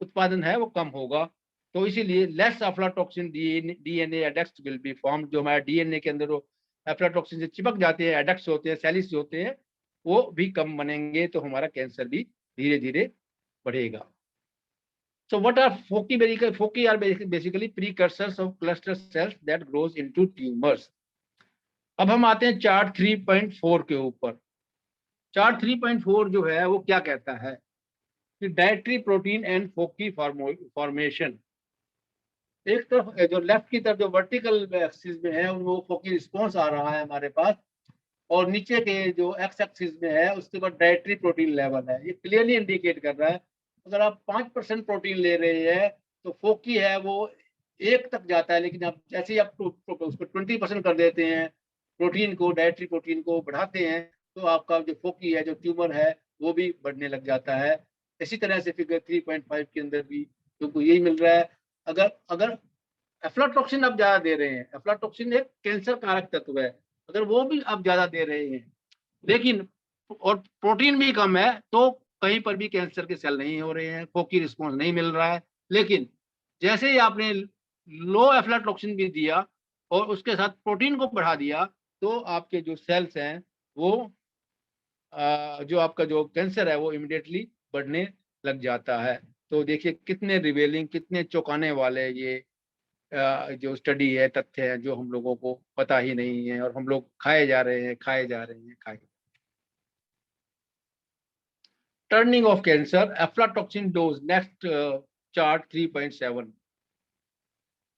उत्पादन है वो कम होगा। तो इसीलिए less aflatoxin DNA adducts will be form. जो हमारे डीएनए के अंदर वो एफ्लाटॉक्सिन से चिपक जाते हैं, एडक्ट्स होते हैं, सेलिस होते हैं, वो भी कम बनेंगे, तो हमारा कैंसर भी धीरे धीरे बढ़ेगा। So what are foci? Foci are basically precursors of cluster cells that grows into tumors. अब हम आते हैं चार्ट 3.4 के ऊपर। चार्ट 3.4 जो है वो क्या कहता है कि dietary protein and foci formation. एक तरफ जो लेफ्ट की तरफ जो वर्टिकल एक्सिस में है वो फोकी रिस्पॉन्स आ रहा है हमारे पास, और नीचे के जो एक्स एक्सिस में है उसके बाद डायट्री प्रोटीन लेवल है। ये क्लियरली इंडिकेट कर रहा है अगर आप 5% प्रोटीन ले रहे हैं तो फोकी है वो 1 तक जाता है, लेकिन आप जैसे ही आप उसको 20% कर देते हैं, प्रोटीन को, डायट्री प्रोटीन को बढ़ाते हैं, तो आपका जो फोकी है, जो ट्यूमर है, वो भी बढ़ने लग जाता है। इसी तरह से फिगर 3.5 के अंदर भी तुमको यही मिल रहा है। अगर अगर एफ्लाटॉक्सिन आप ज्यादा दे रहे हैं, एफ्लाटॉक्सिन एक कैंसर कारक तत्व है, अगर वो भी आप ज्यादा दे रहे हैं, लेकिन और प्रोटीन भी कम है, तो कहीं पर भी कैंसर के सेल नहीं हो रहे हैं, फोकी रिस्पॉन्स नहीं मिल रहा है। लेकिन जैसे ही आपने लो एफ्लाटॉक्सिन भी दिया और उसके साथ प्रोटीन को बढ़ा दिया, तो आपके जो सेल्स हैं वो जो आपका जो कैंसर है वो इमिडिएटली बढ़ने लग जाता है। तो देखिए कितने रिवेलिंग, कितने चौंकाने वाले ये जो स्टडी है, तथ्य है, जो हम लोगों को पता ही नहीं है, और हम लोग खाए जा रहे हैं, खाए जा रहे हैं, खाए। Turning of cancer, aflatoxin dose, next chart 3.7।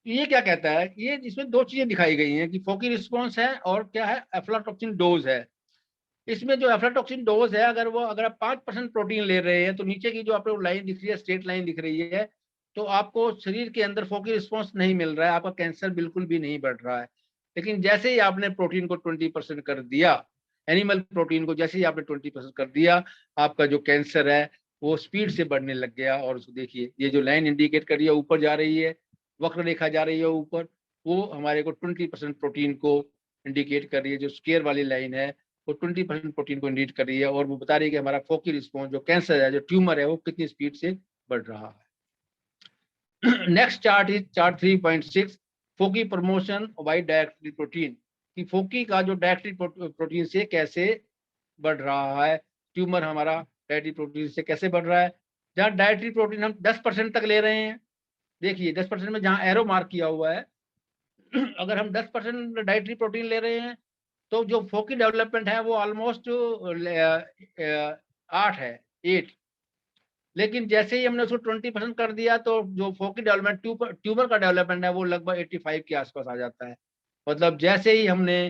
ये क्या कहता है, ये इसमें 2 चीजें दिखाई गई हैं कि फोकी रिस्पॉन्स है और क्या है, एफ्लाटॉक्सिन डोज है। इसमें जो एफ्लाटॉक्सिन डोज है, अगर आप 5% प्रोटीन ले रहे हैं तो नीचे की जो आपको लाइन दिख रही है, स्ट्रेट लाइन दिख रही है, तो आपको शरीर के अंदर फोकी रिस्पॉन्स नहीं मिल रहा है, आपका कैंसर बिल्कुल भी नहीं बढ़ रहा है। लेकिन जैसे ही आपने प्रोटीन को 20% कर दिया, एनिमल प्रोटीन को जैसे ही आपने 20% कर दिया, आपका जो कैंसर है वो स्पीड से बढ़ने लग गया। और उसको देखिए, ये जो लाइन इंडिकेट कर रही है ऊपर जा रही है, वक्र रेखा जा रही है ऊपर, वो हमारे को 20% प्रोटीन को इंडिकेट कर रही है। जो स्क्वायर वाली लाइन है वो 20% प्रोटीन को इंडिकेट कर रही है, और वो बता रही है कि हमारा फोकी रिस्पॉन्स, जो कैंसर है, जो ट्यूमर है, वो कितनी स्पीड से बढ़ रहा है। Next chart is chart 3.6, foci promotion by डायरेक्टरी प्रोटीन, कि फोकी का जो डायरेक्टरी प्रोटीन से कैसे बढ़ रहा है, ट्यूमर हमारा डायरेक्टरी प्रोटीन से कैसे बढ़ रहा है। जहाँ डायरेक्टरी प्रोटीन हम 10% तक ले रहे हैं, देखिए 10% में जहाँ एरो मार्क किया हुआ है, अगर हम 10% डायरेक्टरी प्रोटीन ले रहे हैं तो जो फोकी डेवलपमेंट है वो ऑलमोस्ट 8 है, 8। लेकिन जैसे ही हमने उसको 20% कर दिया तो जो फोकी डेवलपमेंट, ट्यूबर का डेवलपमेंट है, वो लगभग 85 के आसपास आ जाता है। मतलब जैसे ही हमने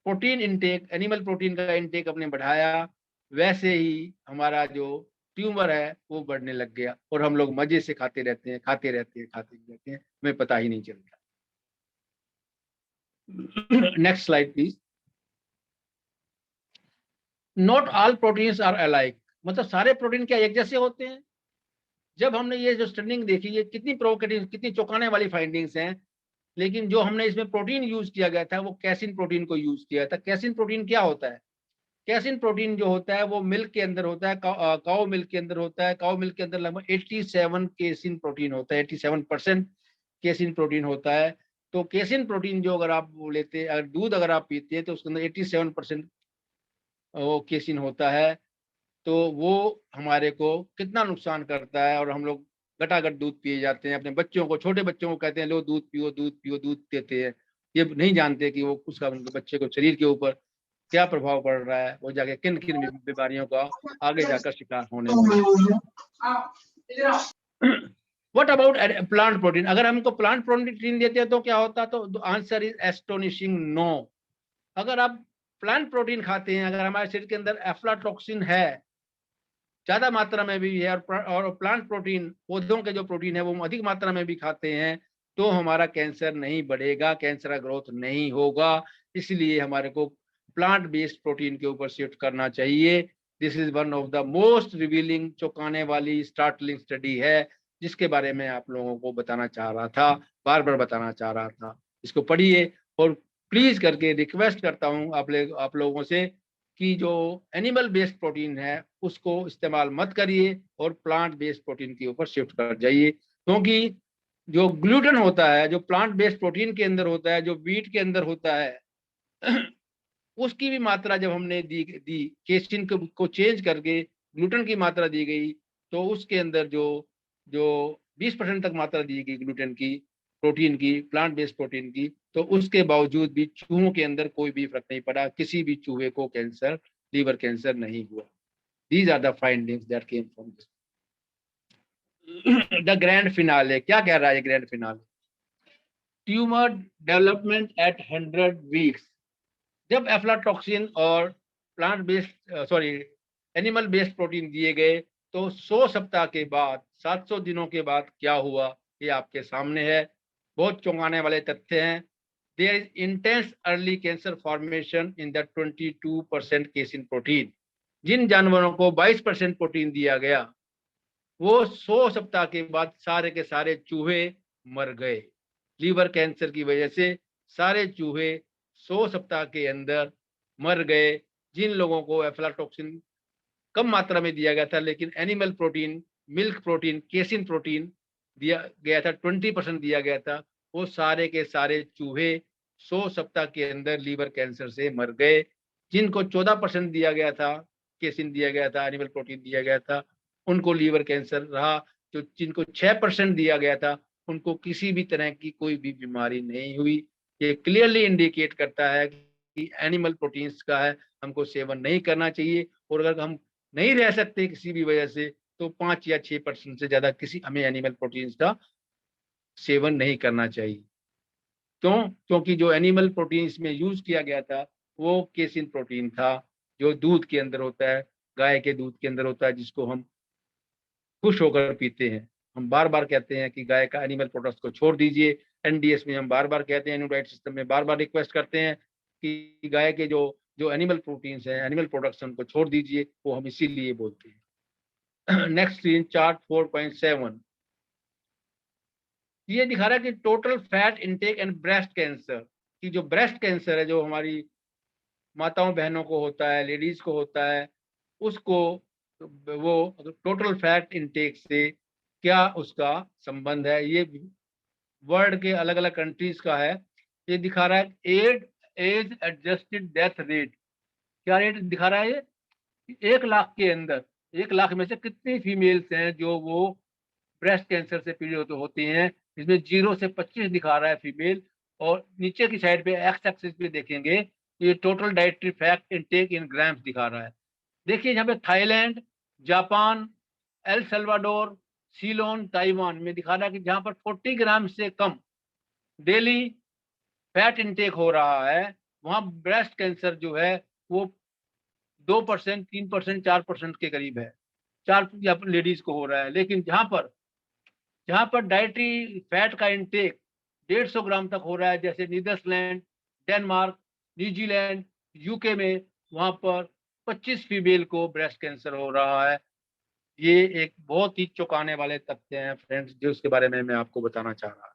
प्रोटीन इंटेक, एनिमल प्रोटीन का इंटेक अपने बढ़ाया, वैसे ही हमारा जो ट्यूमर है वो बढ़ने लग गया, और हम लोग मजे से खाते रहते हैं, खाते रहते हैं, खाते रहते हैं, हमें पता ही नहीं चलता। Next slide please. Not all proteins are alike, मतलब सारे प्रोटीन क्या एक जैसे होते हैं? जब हमने ये जो स्टडिंग देखी, ये कितनी प्रोवोकेटिव, कितनी चौंकाने वाली फाइंडिंग्स हैं। लेकिन जो हमने इसमें प्रोटीन यूज किया गया था वो कैसिन प्रोटीन को यूज किया था। कैसिन प्रोटीन क्या होता है? कैसिन प्रोटीन जो होता है वो मिल्क के अंदर होता है, काउ मिल्क के अंदर होता है। काउ मिल्क के अंदर लगभग 87 केसिन प्रोटीन होता है, 87% केसिन प्रोटीन होता है। तो केसिन प्रोटीन जो अगर आप लेते हैं, अगर दूध अगर आप पीते हैं तो उसके अंदर 87% वो केसिन होता है। तो वो हमारे को कितना नुकसान करता है, और हम लोग घटाघट दूध पिए जाते हैं, अपने बच्चों को, छोटे बच्चों को कहते हैं लो दूध पियो, दूध पियो, दूध देते हैं। ये नहीं जानते कि वो उसका उनके बच्चे को शरीर के ऊपर क्या प्रभाव पड़ रहा है, वो जाके किन किन बीमारियों का आगे जाकर शिकार होने वाला। What about plant protein? अगर हमको प्लांट प्रोटीन देते हैं तो क्या होता? तो आंसर इज एस्टोनिशिंग नो। अगर आप प्लांट प्रोटीन खाते हैं, अगर हमारे शरीर के अंदर एफ्लाटॉक्सिन है, ज्यादा मात्रा में भी है, और प्लांट प्रोटीन, पौधों के जो प्रोटीन है वो अधिक मात्रा में भी खाते हैं, तो हमारा कैंसर नहीं बढ़ेगा, कैंसर का ग्रोथ नहीं होगा। इसलिए हमारे को प्लांट बेस्ड प्रोटीन के ऊपर शिफ्ट करना चाहिए। This is one of the most revealing, चौंकाने वाली, स्टार्टलिंग स्टडी है, जिसके बारे में आप लोगों को बताना चाह रहा था, बार बार बताना चाह रहा था। इसको पढ़िए, और प्लीज करके रिक्वेस्ट करता हूँ आप लोगों से कि जो एनिमल बेस्ड प्रोटीन है उसको इस्तेमाल मत करिए, और प्लांट बेस्ड प्रोटीन के ऊपर शिफ्ट कर जाइए। क्योंकि जो ग्लूटेन होता है, जो प्लांट बेस्ड प्रोटीन के अंदर होता है, जो व्हीट के अंदर होता है, उसकी भी मात्रा जब हमने दी केसिन को चेंज करके ग्लूटेन की मात्रा दी गई, तो उसके अंदर जो जो 20% तक मात्रा दी गई ग्लूटेन की, प्रोटीन की, प्लांट बेस्ड प्रोटीन की, तो उसके बावजूद भी चूहों के अंदर कोई भी फर्क नहीं पड़ा, किसी भी चूहे को कैंसर, लीवर कैंसर नहीं हुआ। These are the findings that came from this. The grand finale क्या कह रहा है? Grand finale, tumour development at 100 weeks. जब एफ्लाटॉक्सिन और plant based animal based protein दिए गए, तो 100 सप्ताह के बाद, 700 दिनों के बाद क्या हुआ, ये आपके सामने है। बहुत चौंकाने वाले तथ्य हैं। There is intense early cancer formation in the 22% casein protein. जिन जानवरों को 22% प्रोटीन दिया गया, वो 100 सप्ताह के बाद सारे के सारे चूहे मर गए। लीवर कैंसर की वजह से सारे चूहे 100 सप्ताह के अंदर मर गए। जिन लोगों को एफ्लाटॉक्सिन कम मात्रा में दिया गया था, लेकिन animal protein, milk protein, casein protein दिया गया था, 20% दिया गया था, वो सारे के सारे चूहे 100 सप्ताह के अंदर लीवर कैंसर से मर गए। जिनको 14% दिया गया था, केसिन दिया गया था, एनिमल प्रोटीन दिया गया था, उनको लीवर कैंसर रहा। जो जिनको 6% दिया गया था, उनको किसी भी तरह की कोई भी बीमारी नहीं हुई। ये क्लियरली इंडिकेट करता है कि एनिमल प्रोटीन्स का है हमको सेवन नहीं करना चाहिए, और अगर हम नहीं रह सकते किसी भी वजह से, तो 5 या 6% से ज्यादा किसी हमें एनिमल प्रोटीन्स का सेवन नहीं करना चाहिए। क्यों? क्योंकि जो एनिमल प्रोटीन इसमें यूज किया गया था वो केसिन प्रोटीन था, जो दूध के अंदर होता है, गाय के दूध के अंदर होता है, जिसको हम खुश होकर पीते हैं। हम बार बार कहते हैं कि गाय का एनिमल प्रोडक्ट्स को छोड़ दीजिए। एनडीएस में हम बार बार कहते हैं, एनुडाइट सिस्टम में बार बार रिक्वेस्ट करते हैं कि गाय के जो जो एनिमल प्रोटीन्स हैं, एनिमल प्रोडक्ट्स उनको छोड़ दीजिए, वो हम इसीलिए बोलते हैं। नेक्स्ट स्क्रीन चार्ट 4.7, ये दिखा रहा है कि total fat intake and breast cancer की, जो ब्रेस्ट कैंसर है, जो हमारी माताओं बहनों को होता है, लेडीज को होता है, उसको वो टोटल फैट इनटेक से क्या उसका संबंध है। ये वर्ल्ड के अलग अलग कंट्रीज का है। ये दिखा रहा है एज एडजस्टेड डेथ रेट, क्या रेट दिखा रहा है ये? 1 लाख के अंदर, 1 लाख में से कितनी फीमेल्स हैं जो वो ब्रेस्ट कैंसर से पीड़ित होती हैं। इसमें 0 से 25 दिखा रहा है फीमेल, और नीचे की साइड पे एक्स एक्सिस पे देखेंगे ये total dietary fat intake in grams दिखा रहा है। देखिए यहाँ पे Thailand, Japan, El Salvador, Ceylon, Taiwan में दिखा रहा है कि जहाँ पर 40 ग्राम से कम डेली फैट इनटेक हो रहा है, वहाँ ब्रेस्ट कैंसर जो है वो 2%, 3%, 4% के करीब है, 4 लेडीज को हो रहा है। लेकिन जहाँ पर डाइटरी फैट का इनटेक 150 ग्राम तक हो रहा है, जैसे नीदरलैंड, डेनमार्क, न्यूजीलैंड, यूके में, वहाँ पर 25 फीमेल को ब्रेस्ट कैंसर हो रहा है। ये एक बहुत ही चौंकाने वाले तथ्य हैं फ्रेंड्स, जो उसके बारे में मैं आपको बताना चाह रहा था।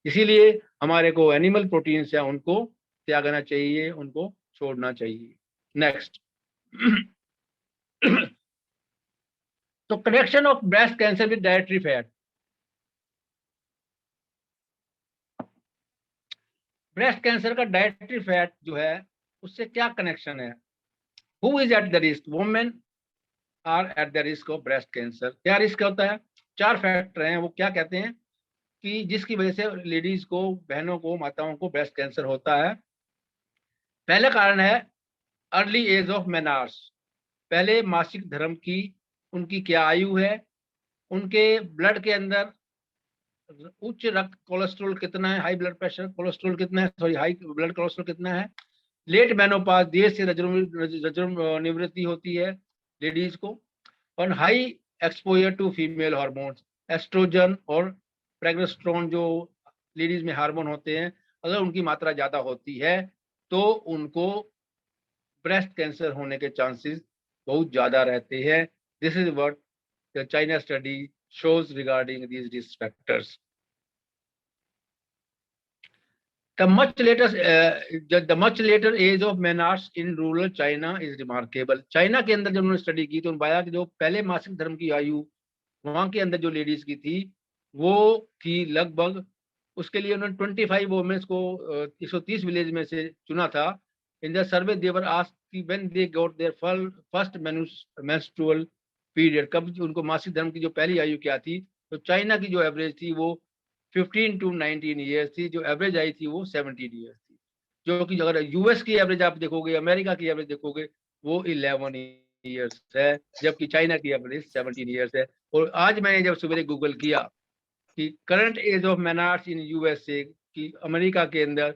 इसीलिए हमारे को एनिमल प्रोटीन्स है उनको त्यागना चाहिए, उनको छोड़ना चाहिए। नेक्स्ट, तो connection of breast cancer with dietary fat. Breast cancer का डाइटरी फैट जो है उससे क्या कनेक्शन है? Who is at the risk? Women are at the risk of breast cancer. क्या रिस्क होता है? 4 फैक्टर हैं, वो क्या कहते हैं कि जिसकी वजह से लेडीज को, बहनों को, माताओं को ब्रेस्ट कैंसर होता है। पहला कारण है अर्ली एज ऑफ मेनार्स, पहले मासिक धर्म की उनकी क्या आयु है, उनके ब्लड के अंदर उच्च रक्त कोलेस्ट्रॉल कितना है, हाई ब्लड प्रेशर कोलेस्ट्रॉल कितना है, सॉरी हाई ब्लड कोलेस्ट्रॉल कितना है। लेट मेनोपाज, देर से रजोनिवृत्ति निवृत्ति होती है लेडीज को, और high exposure to female hormones, oestrogen और प्रेगनेस्ट्रोन जो लेडीज में हार्मोन होते हैं, अगर उनकी मात्रा ज्यादा होती है तो उनको ब्रेस्ट कैंसर होने के चांसेस बहुत ज्यादा रहते हैं। This is what the China study shows regarding these risk factors. The much later age of menarche in rural China is remarkable. China के अंदर जब उन्होंने स्टडी की तो उन्होंने पाया कि जो पहले मासिक धर्म की आयु वहां के अंदर जो लेडीज की थी वो थी लगभग, उसके लिए उन्होंने 25 वुमेन्स को 130 विलेज में से चुना था। In the survey they were asked when they got their first menstrual period, कब उनको मासिक धर्म की जो पहली आयु क्या थी, तो चाइना की जो एवरेज थी वो 15 to 19 ईयर्स थी, जो एवरेज आई थी वो 17 ईयर्स थी। जो कि अगर यूएस की एवरेज आप देखोगे, अमेरिका की एवरेज देखोगे, वो 11 ईयर्स है, जबकि चाइना की एवरेज 17 ईयर्स है। और आज मैंने जब सुबह गूगल किया कि current age of menarche in USA, कि अमेरिका के अंदर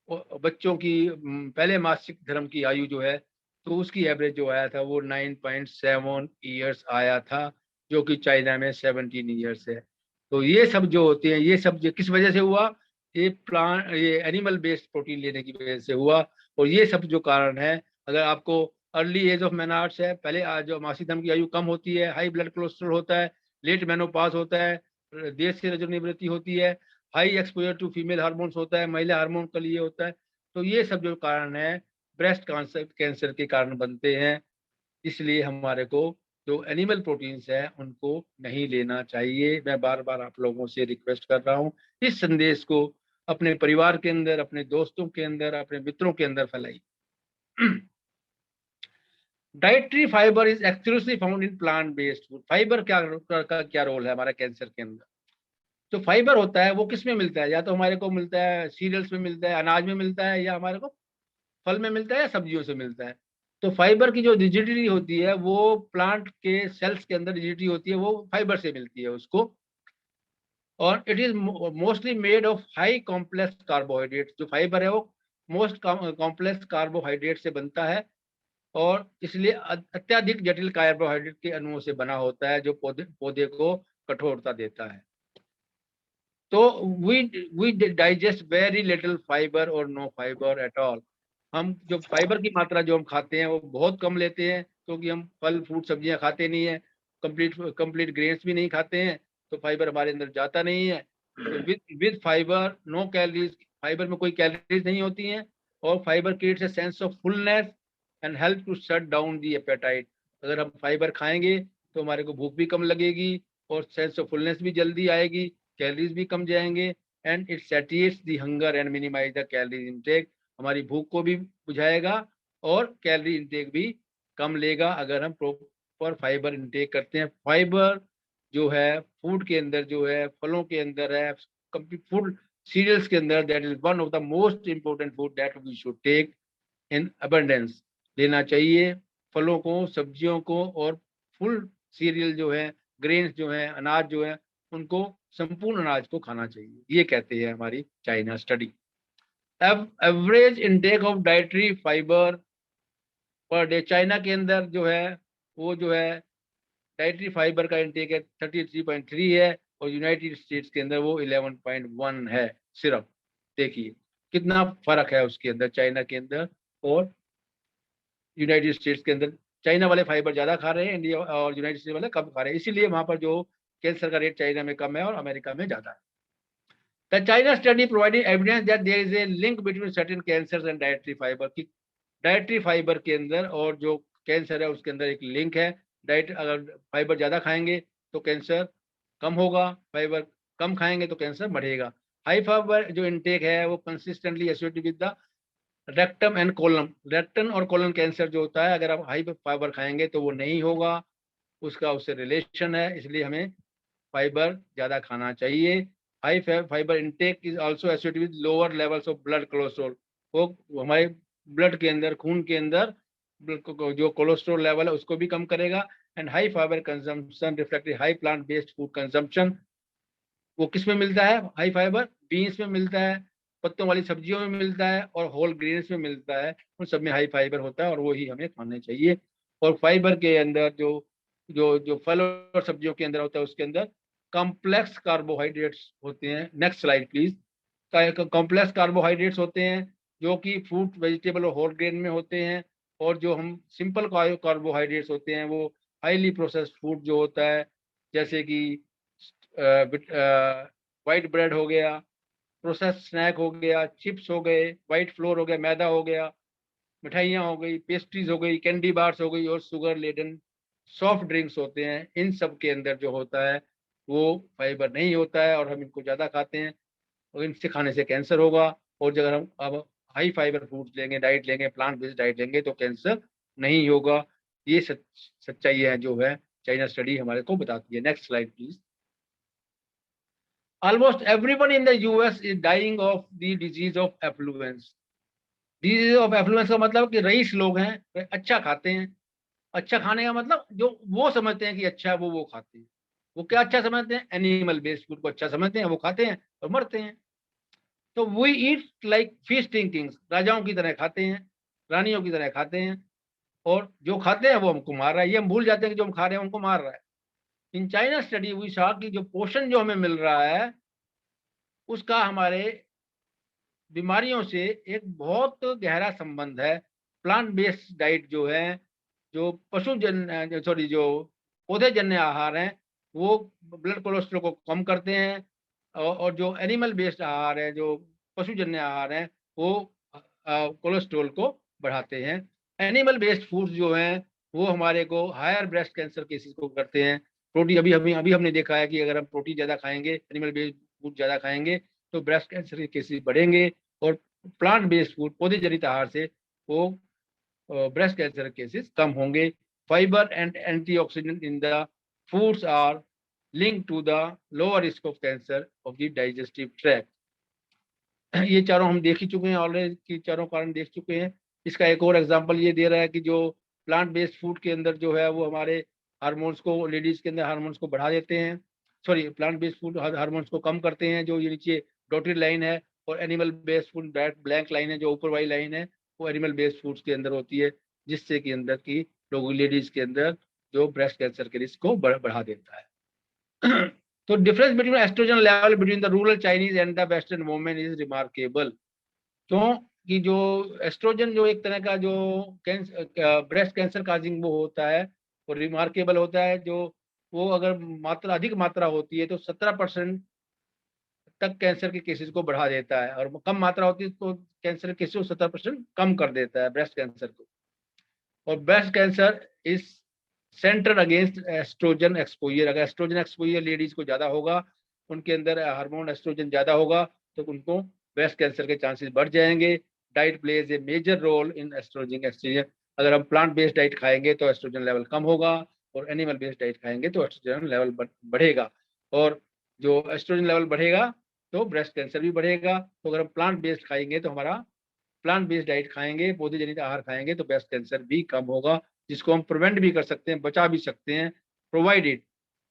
बच्चों की पहले मासिक धर्म की आयु जो है, तो उसकी एवरेज जो आया था वो 9.7 ईयर्स आया था, जो कि चाइना में 17 ईयर्स है। तो ये सब जो होते हैं, ये सब जो किस वजह से हुआ, ये एनिमल बेस्ड प्रोटीन लेने की वजह से हुआ। और ये सब जो कारण है, अगर आपको अर्ली एज ऑफ मेनार्स है, पहले जो मासिक धर्म की आयु कम होती है, हाई ब्लड कोलेस्ट्रॉल होता है, लेट मेनोपाज होता है, देर से रजोनिवृत्ति होती है, high exposure to female hormones होता है, महिला हार्मोन के लिए होता है, तो ये सब जो कारण है ब्रेस्ट कैंसर के कारण बनते हैं। इसलिए हमारे को जो एनिमल प्रोटीन्स है उनको नहीं लेना चाहिए। मैं बार बार आप लोगों से रिक्वेस्ट कर रहा हूँ, इस संदेश को अपने परिवार के अंदर, अपने दोस्तों के अंदर, अपने मित्रों के अंदर फैलाइए। Dietary fibre is exclusively found in plant based food. Fibre क्या रोल है हमारे कैंसर के अंदर? जो फाइबर होता है वो किस में मिलता है? या तो हमारे को मिलता है सीरियल्स में मिलता है, अनाज में मिलता है, या हमारे को फल में मिलता है, या सब्जियों से मिलता है। तो फाइबर की जो रिजिडिटी होती है वो प्लांट के सेल्स के अंदर रिजिडिटी होती है, वो फाइबर से मिलती है उसको। और it is mostly made of high complex carbohydrate. जो फाइबर है वो मोस्ट कॉम्प्लेक्स कार्बोहाइड्रेट से बनता है, और इसलिए अत्यधिक जटिल कार्बोहाइड्रेट के अणुओं से बना होता है जो पौधे को कठोरता देता है। तो we digest very little fibre और नो फाइबर एट ऑल। हम जो फाइबर की मात्रा जो हम खाते हैं वो बहुत कम लेते हैं, क्योंकि हम फल फ्रूट सब्जियां खाते नहीं है, कंप्लीट ग्रेन्स भी नहीं खाते हैं, तो फाइबर हमारे अंदर जाता नहीं है। तो with fibre no calories, fibre में कोई कैलोरीज नहीं होती हैं, और fibre creates a sense of fullness and help to shut down the appetite. अगर हम फाइबर खाएंगे तो हमारे को भूख भी कम लगेगी और सेंस ऑफ फुलनेस भी जल्दी आएगी, कैलोरीज भी कम जाएंगे, and it satisfies the hunger and minimise the calorie intake. हमारी भूख को भी बुझाएगा और कैलोरी इनटेक भी कम लेगा अगर हम प्रॉपर फाइबर इनटेक करते हैं। फाइबर जो है फूड के अंदर, जो है फलों के अंदर है, फूड सीरियल्स के अंदर, that is one of the most important food that we should take in abundance. लेना चाहिए फलों को, सब्जियों को, और फुल सीरियल जो है, ग्रेन्स जो है, अनाज जो है, उनको, संपूर्ण अनाज को खाना चाहिए, ये कहते हैं हमारी China study. Average intake of dietary fibre per day, China के अंदर जो है वो जो है डाइटरी फाइबर का इनटेक है 33.3 है, और यूनाइटेड स्टेट्स के अंदर वो 11.1 है सिर्फ। देखिए कितना फर्क है उसके अंदर, चाइना के अंदर और यूनाइटेड स्टेट्स के अंदर। चाइना वाले फाइबर ज्यादा खा रहे हैं, इंडिया और यूनाइटेड स्टेट्स वाले कम खा रहे हैं, इसीलिए वहां पर जो कैंसर का रेट चाइना में कम है और अमेरिका में ज्यादा है। The China study provided evidence that there is a link between certain cancers and dietary fiber। की डाइटरी फाइबर के अंदर और जो कैंसर है उसके अंदर एक लिंक है। डाइट अगर फाइबर ज्यादा खाएंगे तो कैंसर कम होगा, फाइबर कम खाएंगे तो कैंसर बढ़ेगा। हाई फाइबर जो इनटेक है वो consistently associated with the rectum and colon. Rectum और कोलन कैंसर जो होता है, अगर आप हाई फाइबर खाएंगे तो वो नहीं होगा, उसका उससे रिलेशन है, इसलिए हमें फाइबर ज्यादा खाना चाहिए। High fibre intake is also associated with lower levels of blood cholesterol. वो हमारे ब्लड के अंदर, खून के अंदर जो कोलेस्ट्रॉल लेवल है उसको भी कम करेगा। And high fibre consumption reflected high plant based food consumption. वो किस में मिलता है हाई फाइबर? बीन्स में मिलता है, पत्तों वाली सब्जियों में मिलता है, और होल ग्रेन्स में मिलता है। उन सब में हाई फाइबर होता है और वो ही हमें खाने चाहिए। और फाइबर के अंदर जो जो जो फल और सब्जियों के अंदर होता है उसके अंदर कॉम्प्लेक्स कार्बोहाइड्रेट्स होते हैं। Next slide please. Complex carbohydrates होते हैं जो कि फ्रूट, वेजिटेबल और होल ग्रेन में होते हैं। और जो हम सिंपल कार्बोहाइड्रेट्स होते हैं वो हाईली प्रोसेस्ड फूड जो होता है, जैसे कि वाइट ब्रेड हो गया, प्रोसेस स्नैक हो गया, चिप्स हो गए, वाइट फ्लोर हो गया, मैदा हो गया, मिठाइयाँ हो गई, पेस्ट्रीज हो गई, कैंडी बार्स हो गई, और शुगर लेडन सॉफ्ट ड्रिंक्स होते हैं। इन सब के अंदर जो होता है वो फाइबर नहीं होता है, और हम इनको ज़्यादा खाते हैं और इनसे खाने से कैंसर होगा। और अगर हम अब हाई फाइबर फूड लेंगे, डाइट लेंगे, प्लांट बेस्ड डाइट लेंगे तो कैंसर नहीं होगा। ये सच्चाई है जो है चाइना स्टडी हमारे को बताती है। Next slide please. Almost everyone in the US is dying of the disease of affluence। Disease of affluence का मतलब कि रईस लोग हैं, अच्छा खाते हैं। अच्छा खाने का मतलब जो वो समझते हैं कि अच्छा है वो खाते हैं। वो क्या अच्छा समझते हैं? एनिमल बेस्ड फूड को अच्छा समझते हैं, वो खाते हैं और मरते हैं। तो we eat like feasting kings, राजाओं की तरह खाते हैं, रानियों की तरह खाते हैं, और जो खाते हैं वो हमको मार रहा है। ये हम भूल जाते हैं कि जो हम खा रहे हैं उनको मार रहा है। In China study we saw कि जो पोषण जो हमें मिल रहा है उसका हमारे बीमारियों से एक बहुत गहरा संबंध है। प्लांट बेस्ड डाइट जो है, जो जो पौधे जन्य आहार हैं, वो ब्लड कोलेस्ट्रॉल को कम करते हैं, और जो एनिमल बेस्ड आहार है, जो पशुजन्य आहार हैं, वो कोलेस्ट्रॉल को बढ़ाते हैं। एनिमल बेस्ड फूड्स जो हैं वो हमारे को हायर ब्रेस्ट कैंसर केसेस को करते हैं। प्रोटीन, अभी हमने देखा है कि अगर हम प्रोटीन ज़्यादा खाएंगे, एनिमल बेस्ड फूड ज़्यादा खाएंगे तो ब्रेस्ट कैंसर के केसेस बढ़ेंगे। और प्लांट बेस्ड फूड, पौधे जनित आहार से वो ब्रेस्ट कैंसर केसेस कम होंगे। Fibre and antioxidant in the foods are link to the lower risk of cancer of the digestive tract. ये चारों हम देख ही चुके हैं ऑलरेडी, कि चारों कारण देख चुके हैं। इसका एक और एग्जांपल ये दे रहा है कि जो प्लांट बेस्ड फूड के अंदर जो है वो हमारे हार्मोन्स को, लेडीज के अंदर हार्मोन्स को बढ़ा देते हैं। Sorry, plant based food hormones को कम करते हैं, जो ये नीचे डॉटेड लाइन है। और animal based food direct blank line है, जो ऊपर वाली लाइन है वो एनिमल बेस्ड फूड्स के अंदर होती है। जिससे कि अंदर की लोगों लेडीज के अंदर जो ब्रेस्ट कैंसर के रिस्क को बढ़ा देता है। तो difference between oestrogen level between the rural Chinese and the western women is remarkable. क्यों कि जो एस्ट्रोजन जो एक तरह का जो ब्रेस्ट कैंसर काजिंग वो होता है, वो रिमार्केबल होता है। जो वो अगर मात्रा अधिक मात्रा होती है तो 17% तक कैंसर के केसेस को बढ़ा देता है, और कम मात्रा होती है तो कैंसर के केसेस को 17% कम कर देता है ब्रेस्ट कैंसर को। और breast cancer is centre against oestrogen exposure. अगर एस्ट्रोजन एक्सपोजर लेडीज को ज्यादा होगा, उनके अंदर हार्मोन एस्ट्रोजन ज्यादा होगा, तो उनको ब्रेस्ट कैंसर के चांसेस बढ़ जाएंगे। Diet plays a major role in oestrogen exposure. अगर हम प्लांट बेस्ड डाइट खाएंगे तो एस्ट्रोजन लेवल कम होगा, और एनिमल बेस्ड डाइट खाएंगे तो एस्ट्रोजन लेवल बढ़ेगा। और जो एस्ट्रोजन लेवल बढ़ेगा तो ब्रेस्ट कैंसर भी बढ़ेगा। तो अगर हम प्लांट बेस्ड खाएंगे तो हमारा प्लांट बेस्ड डाइट खाएंगे, पौधे जनित आहार खाएंगे, तो ब्रेस्ट कैंसर भी कम होगा, जिसको हम प्रिवेंट भी कर सकते हैं, बचा भी सकते हैं, प्रोवाइडेड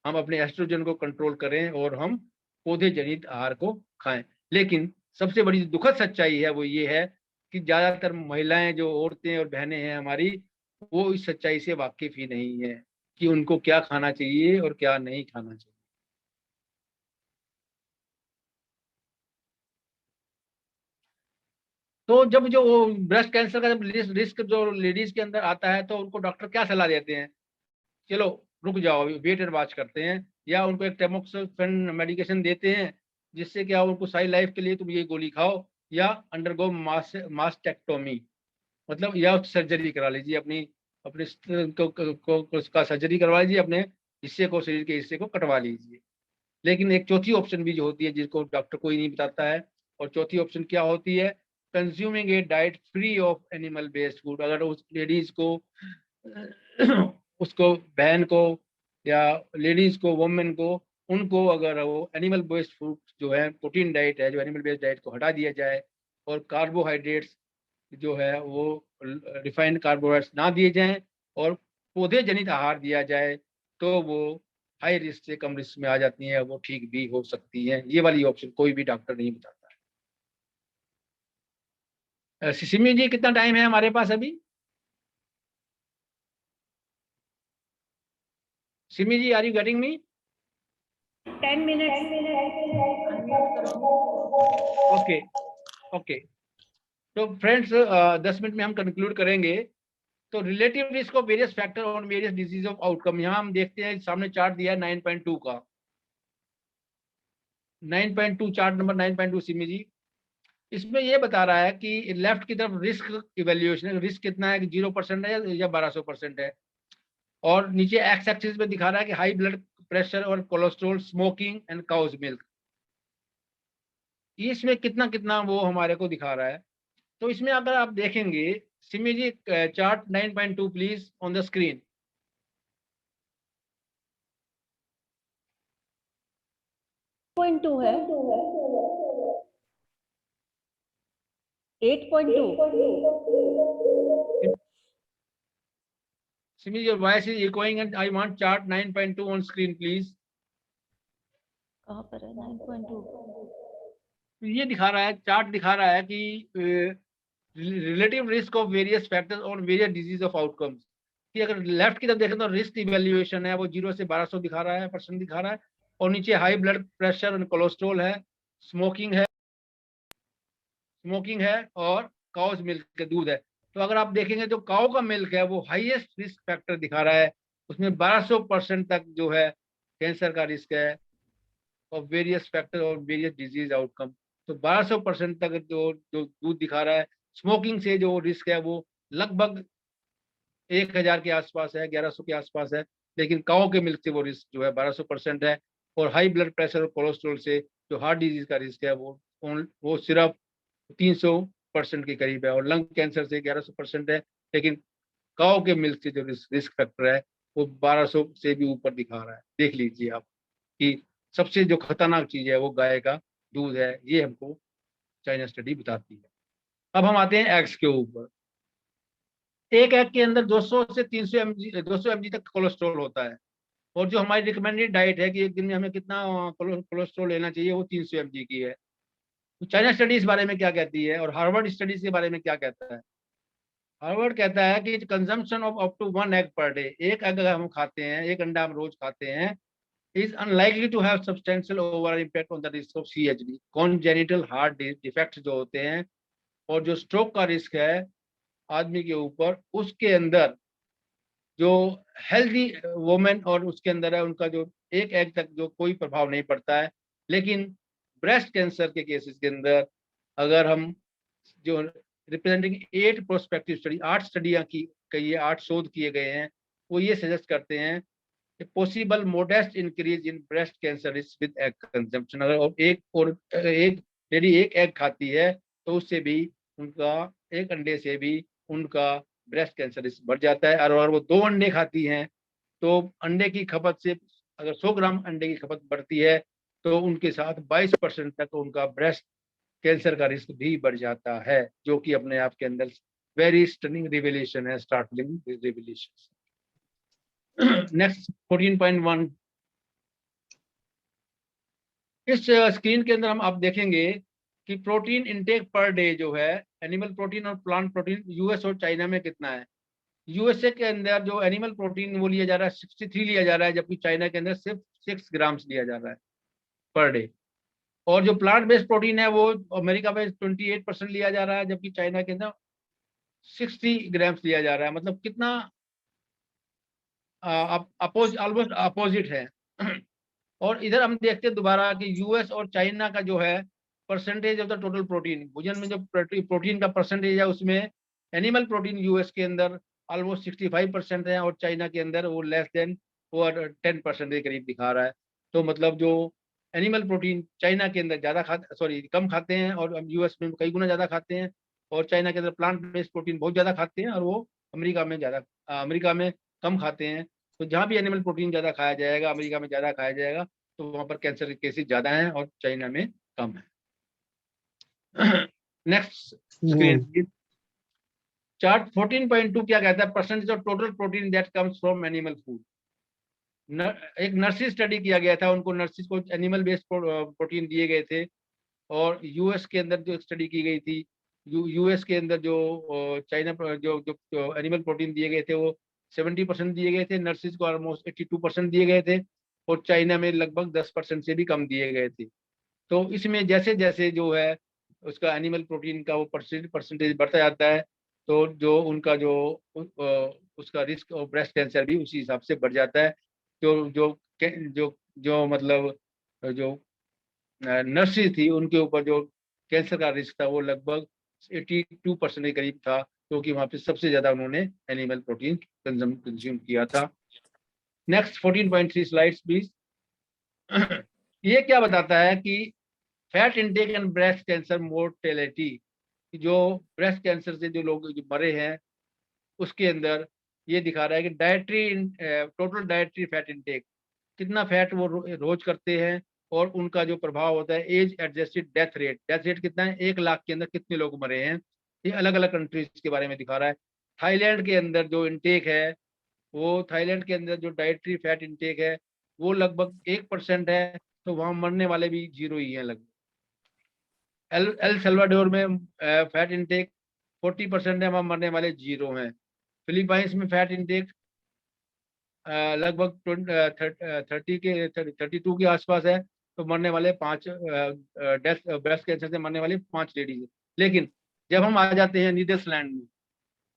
हम अपने एस्ट्रोजन को कंट्रोल करें और हम पौधे जनित आहार को खाएं। लेकिन सबसे बड़ी दुखद सच्चाई है वो ये है कि ज्यादातर महिलाएं, जो औरतें और बहनें हैं हमारी, वो इस सच्चाई से वाकिफ ही नहीं है कि उनको क्या खाना चाहिए और क्या नहीं खाना चाहिए। तो जब जो ब्रेस्ट कैंसर का जब रिस्क जो लेडीज के अंदर आता है, तो उनको डॉक्टर क्या सलाह देते हैं? चलो रुक जाओ, वेट एंड वॉच करते हैं, या उनको एक टेमोक्सिफेन मेडिकेशन देते हैं, जिससे क्या उनको सारी लाइफ के लिए तुम ये गोली खाओ, या अंडरगो मास्टेक्टोमी, मतलब या सर्जरी करा लीजिए, अपनी अपने उसका सर्जरी करवा लीजिए, अपने हिस्से को, शरीर के हिस्से को कटवा लीजिए। लेकिन एक चौथी ऑप्शन भी जो होती है, जिसको डॉक्टर कोई नहीं बताता है, और चौथी ऑप्शन क्या होती है? Consuming A diet free of animal based food. अगर उस लेडीज को उसको बहन को या लेडीज को, वुमेन को, उनको अगर वो एनिमल बेस्ड फूड जो है, प्रोटीन डाइट है, जो एनिमल बेस्ड डाइट को हटा दिया जाए, और कार्बोहाइड्रेट्स जो है वो रिफाइंड कार्बोहाइड्रेट्स ना दिए जाएं, और पौधे जनित आहार दिया जाए, तो वो हाई रिस्क से कम रिस्क में आ जाती हैं, वो ठीक भी हो सकती हैं। ये वाली ऑप्शन कोई भी डॉक्टर नहीं बताता है। सिमी जी, कितना टाइम है हमारे पास अभी? Simi ji, are you getting me? 10 minutes. Okay okay. तो फ्रेंड्स, 10 मिनट में हम कंक्लूड करेंगे। तो relative risk of various factor on various disease of outcome, यहाँ हम देखते हैं सामने चार्ट दिया है 9.2 का, 9.2, चार्ट नंबर 9.2 सिमी जी। इसमें ये बता रहा है कि लेफ्ट की तरफ रिस्क इवेल्युएशन, रिस्क कितना है कि 0% है या 1200% है, और नीचे एक्स एक्सिस में दिखा रहा है कि हाई ब्लड प्रेशर और cholesterol, smoking and cow's milk, इसमें कितना कितना वो हमारे को दिखा रहा है। तो इसमें अगर आप देखेंगे Simi ji, chart 9.2 please on the screen. 8.2 है, 8.2। Simi, your voice is echoing and I want chart 9.2 on screen, please. कहाँ पर है 9.2? तो ये दिखा रहा है, चार्ट दिखा रहा है कि relative risk of various factors on various disease of outcomes, कि अगर लेफ्ट की तरफ देखें तो रिस्क इवेल्युएशन है, वो 0 से 1200 दिखा रहा है, परसेंट दिखा रहा है, और नीचे हाई ब्लड प्रेशर और कोलेस्ट्रॉल है, स्मोकिंग है और काउज मिल्क के दूध है। तो अगर आप देखेंगे तो काउ का मिल्क है वो हाईएस्ट रिस्क फैक्टर दिखा रहा है, उसमें 1200% तक जो है कैंसर का रिस्क है, और वेरियस फैक्टर और वेरियस डिजीज आउटकम। तो 1200% तक जो जो दूध दिखा रहा है। स्मोकिंग से जो रिस्क है वो लगभग 1000 के आसपास है, 1100 के आसपास है, लेकिन काउ के मिल्क से वो रिस्क जो है 1200% है। और हाई ब्लड प्रेशर और कोलेस्ट्रॉल से जो हार्ट डिजीज का रिस्क है वो सिर्फ 300% के करीब है, और लंग कैंसर से 1100% है, लेकिन काउ के मिल्क से जो रिस्क फैक्टर है वो 1200 से भी ऊपर दिखा रहा है। देख लीजिए आप कि सबसे जो खतरनाक चीज है वो गाय का दूध है, ये हमको चाइना स्टडी बताती है। अब हम आते हैं एग्स के ऊपर। एक एग के अंदर 200 से 200 mg तक कोलेस्ट्रॉल होता है, और जो हमारी रिकमेंडेड डाइट है कि एक दिन में हमें कितना कोलेस्ट्रॉल लेना चाहिए, वो 300 mg की है। तो चाइना स्टडी इस बारे में क्या कहती है, और हार्वर्ड स्टडीज के बारे में क्या कहता है? हार्वर्ड कहता है कि consumption of up to 1 egg per day, एक एग अगर हम खाते हैं, एक अंडा हम रोज खाते हैं, is unlikely to have substantial overall impact on the risk of CHD, congenital heart defects जो होते हैं, और जो स्ट्रोक का रिस्क है आदमी के ऊपर, उसके अंदर जो हेल्दी वुमेन और उसके अंदर है, उनका जो एक एग तक जो कोई प्रभाव नहीं पड़ता है। लेकिन ब्रेस्ट कैंसर के केसेस के अंदर अगर हम जो रिप्रेजेंटिंग 8 प्रोस्पेक्टिव स्टडी, 8 स्टडियां की गई है, 8 शोध किए गए हैं, वो ये सजेस्ट करते हैं possible modest increase in breast cancer risk with egg consumption. अगर एक लेडी एक एग खाती है तो उससे भी उनका, एक अंडे से भी उनका ब्रेस्ट कैंसर रिस्क बढ़ जाता है। और अगर वो 2 अंडे खाती हैं तो अंडे की खपत से, अगर 100 ग्राम अंडे की खपत बढ़ती है तो उनके साथ 22% तक उनका ब्रेस्ट कैंसर का रिस्क भी बढ़ जाता है, जो कि अपने आप के अंदर वेरी स्टनिंग रिविलेशन है, स्टार्टलिंग रिविलेशन। नेक्स्ट 14.1, इस स्क्रीन के अंदर हम आप देखेंगे कि प्रोटीन इनटेक पर डे जो है, एनिमल प्रोटीन और प्लांट प्रोटीन यूएस और चाइना में कितना है। यूएसए के अंदर जो एनिमल प्रोटीन वो लिया जा रहा है 63 लिया जा रहा है, जबकि चाइना के अंदर सिर्फ 6 ग्राम्स लिया जा रहा है पर डे। और जो प्लांट बेस्ड प्रोटीन है वो अमेरिका में 28% लिया जा रहा है, जबकि चाइना के अंदर 60 ग्राम्स लिया जा रहा है। मतलब कितना ऑलमोस्ट अपोजिट है। और इधर हम देखते हैं दोबारा कि यूएस और चाइना का जो है percentage of the total protein, भोजन में जो प्रोटीन का परसेंटेज है, उसमें एनिमल प्रोटीन यूएस के अंदर ऑलमोस्ट 65% है और चाइना के अंदर वो लेस देन, वो 10% के करीब दिखा रहा है। तो मतलब जो एनिमल प्रोटीन चाइना के अंदर ज़्यादा कम खाते हैं, और यूएस में कई गुना ज़्यादा खाते हैं, और चाइना के अंदर प्लांट बेस्ड प्रोटीन बहुत ज़्यादा खाते हैं, और वो अमेरिका में कम खाते हैं। तो जहाँ भी एनिमल प्रोटीन ज़्यादा खाया जाएगा, अमेरिका में ज़्यादा खाया जाएगा, तो वहाँ पर कैंसर के केसेस ज़्यादा हैं और चाइना में कम है। नेक्स्ट स्क्रीन चार्ट 14.2 क्या कहता है, percentage of total protein that comes from animal food. एक नर्सिस स्टडी किया गया था, उनको नर्सिस को एनिमल बेस्ड प्रोटीन दिए गए थे, और यूएस के अंदर जो स्टडी की गई थी, यूएस के अंदर जो चाइना जो एनिमल प्रोटीन दिए गए थे वो 70% दिए गए थे, नर्सिस को ऑलमोस्ट 82% दिए गए थे, और चाइना में लगभग 10% से भी कम दिए गए थे। तो इसमें जैसे जैसे जो है उसका एनिमल प्रोटीन का वो परसेंटेज बढ़ता जाता है, तो जो उनका जो उसका रिस्क ऑफ ब्रेस्ट कैंसर भी उसी हिसाब से बढ़ जाता है। जो जो जो जो मतलब जो नर्सेज थी, उनके ऊपर जो कैंसर का रिस्क था वो लगभग 82% के करीब था, क्योंकि वहां पे सबसे ज्यादा उन्होंने एनिमल प्रोटीन कंज्यूम किया था। Next 14.3 slides please. ये क्या बताता है कि fat intake and breast cancer mortality, जो ब्रेस्ट कैंसर से जो लोग जो मरे हैं उसके अंदर ये दिखा रहा है कि टोटल डाइटरी फैट इंटेक, कितना फैट वो रोज करते हैं, और उनका जो प्रभाव होता है एज एडजस्टेड डेथ रेट कितना है, 1 लाख के अंदर कितने लोग मरे हैं, ये अलग अलग कंट्रीज के बारे में दिखा रहा है। थाईलैंड के अंदर जो इंटेक है, वो थाईलैंड के अंदर जो डाइटरी फैट इंटेक है वो लगभग 1% है, तो वहाँ मरने वाले भी 0 ही है लगभग। एल सल्वाडोर में फैट इंटेक 40% है, वहाँ मरने वाले 0 हैं। फिलीपाइंस में फैट इंटेक लगभग 32 के आसपास है, तो मरने वाले 5 ब्रेस्ट कैंसर से मरने वाले 5 लेडीज। लेकिन जब हम आ जाते हैं नीदरलैंड में,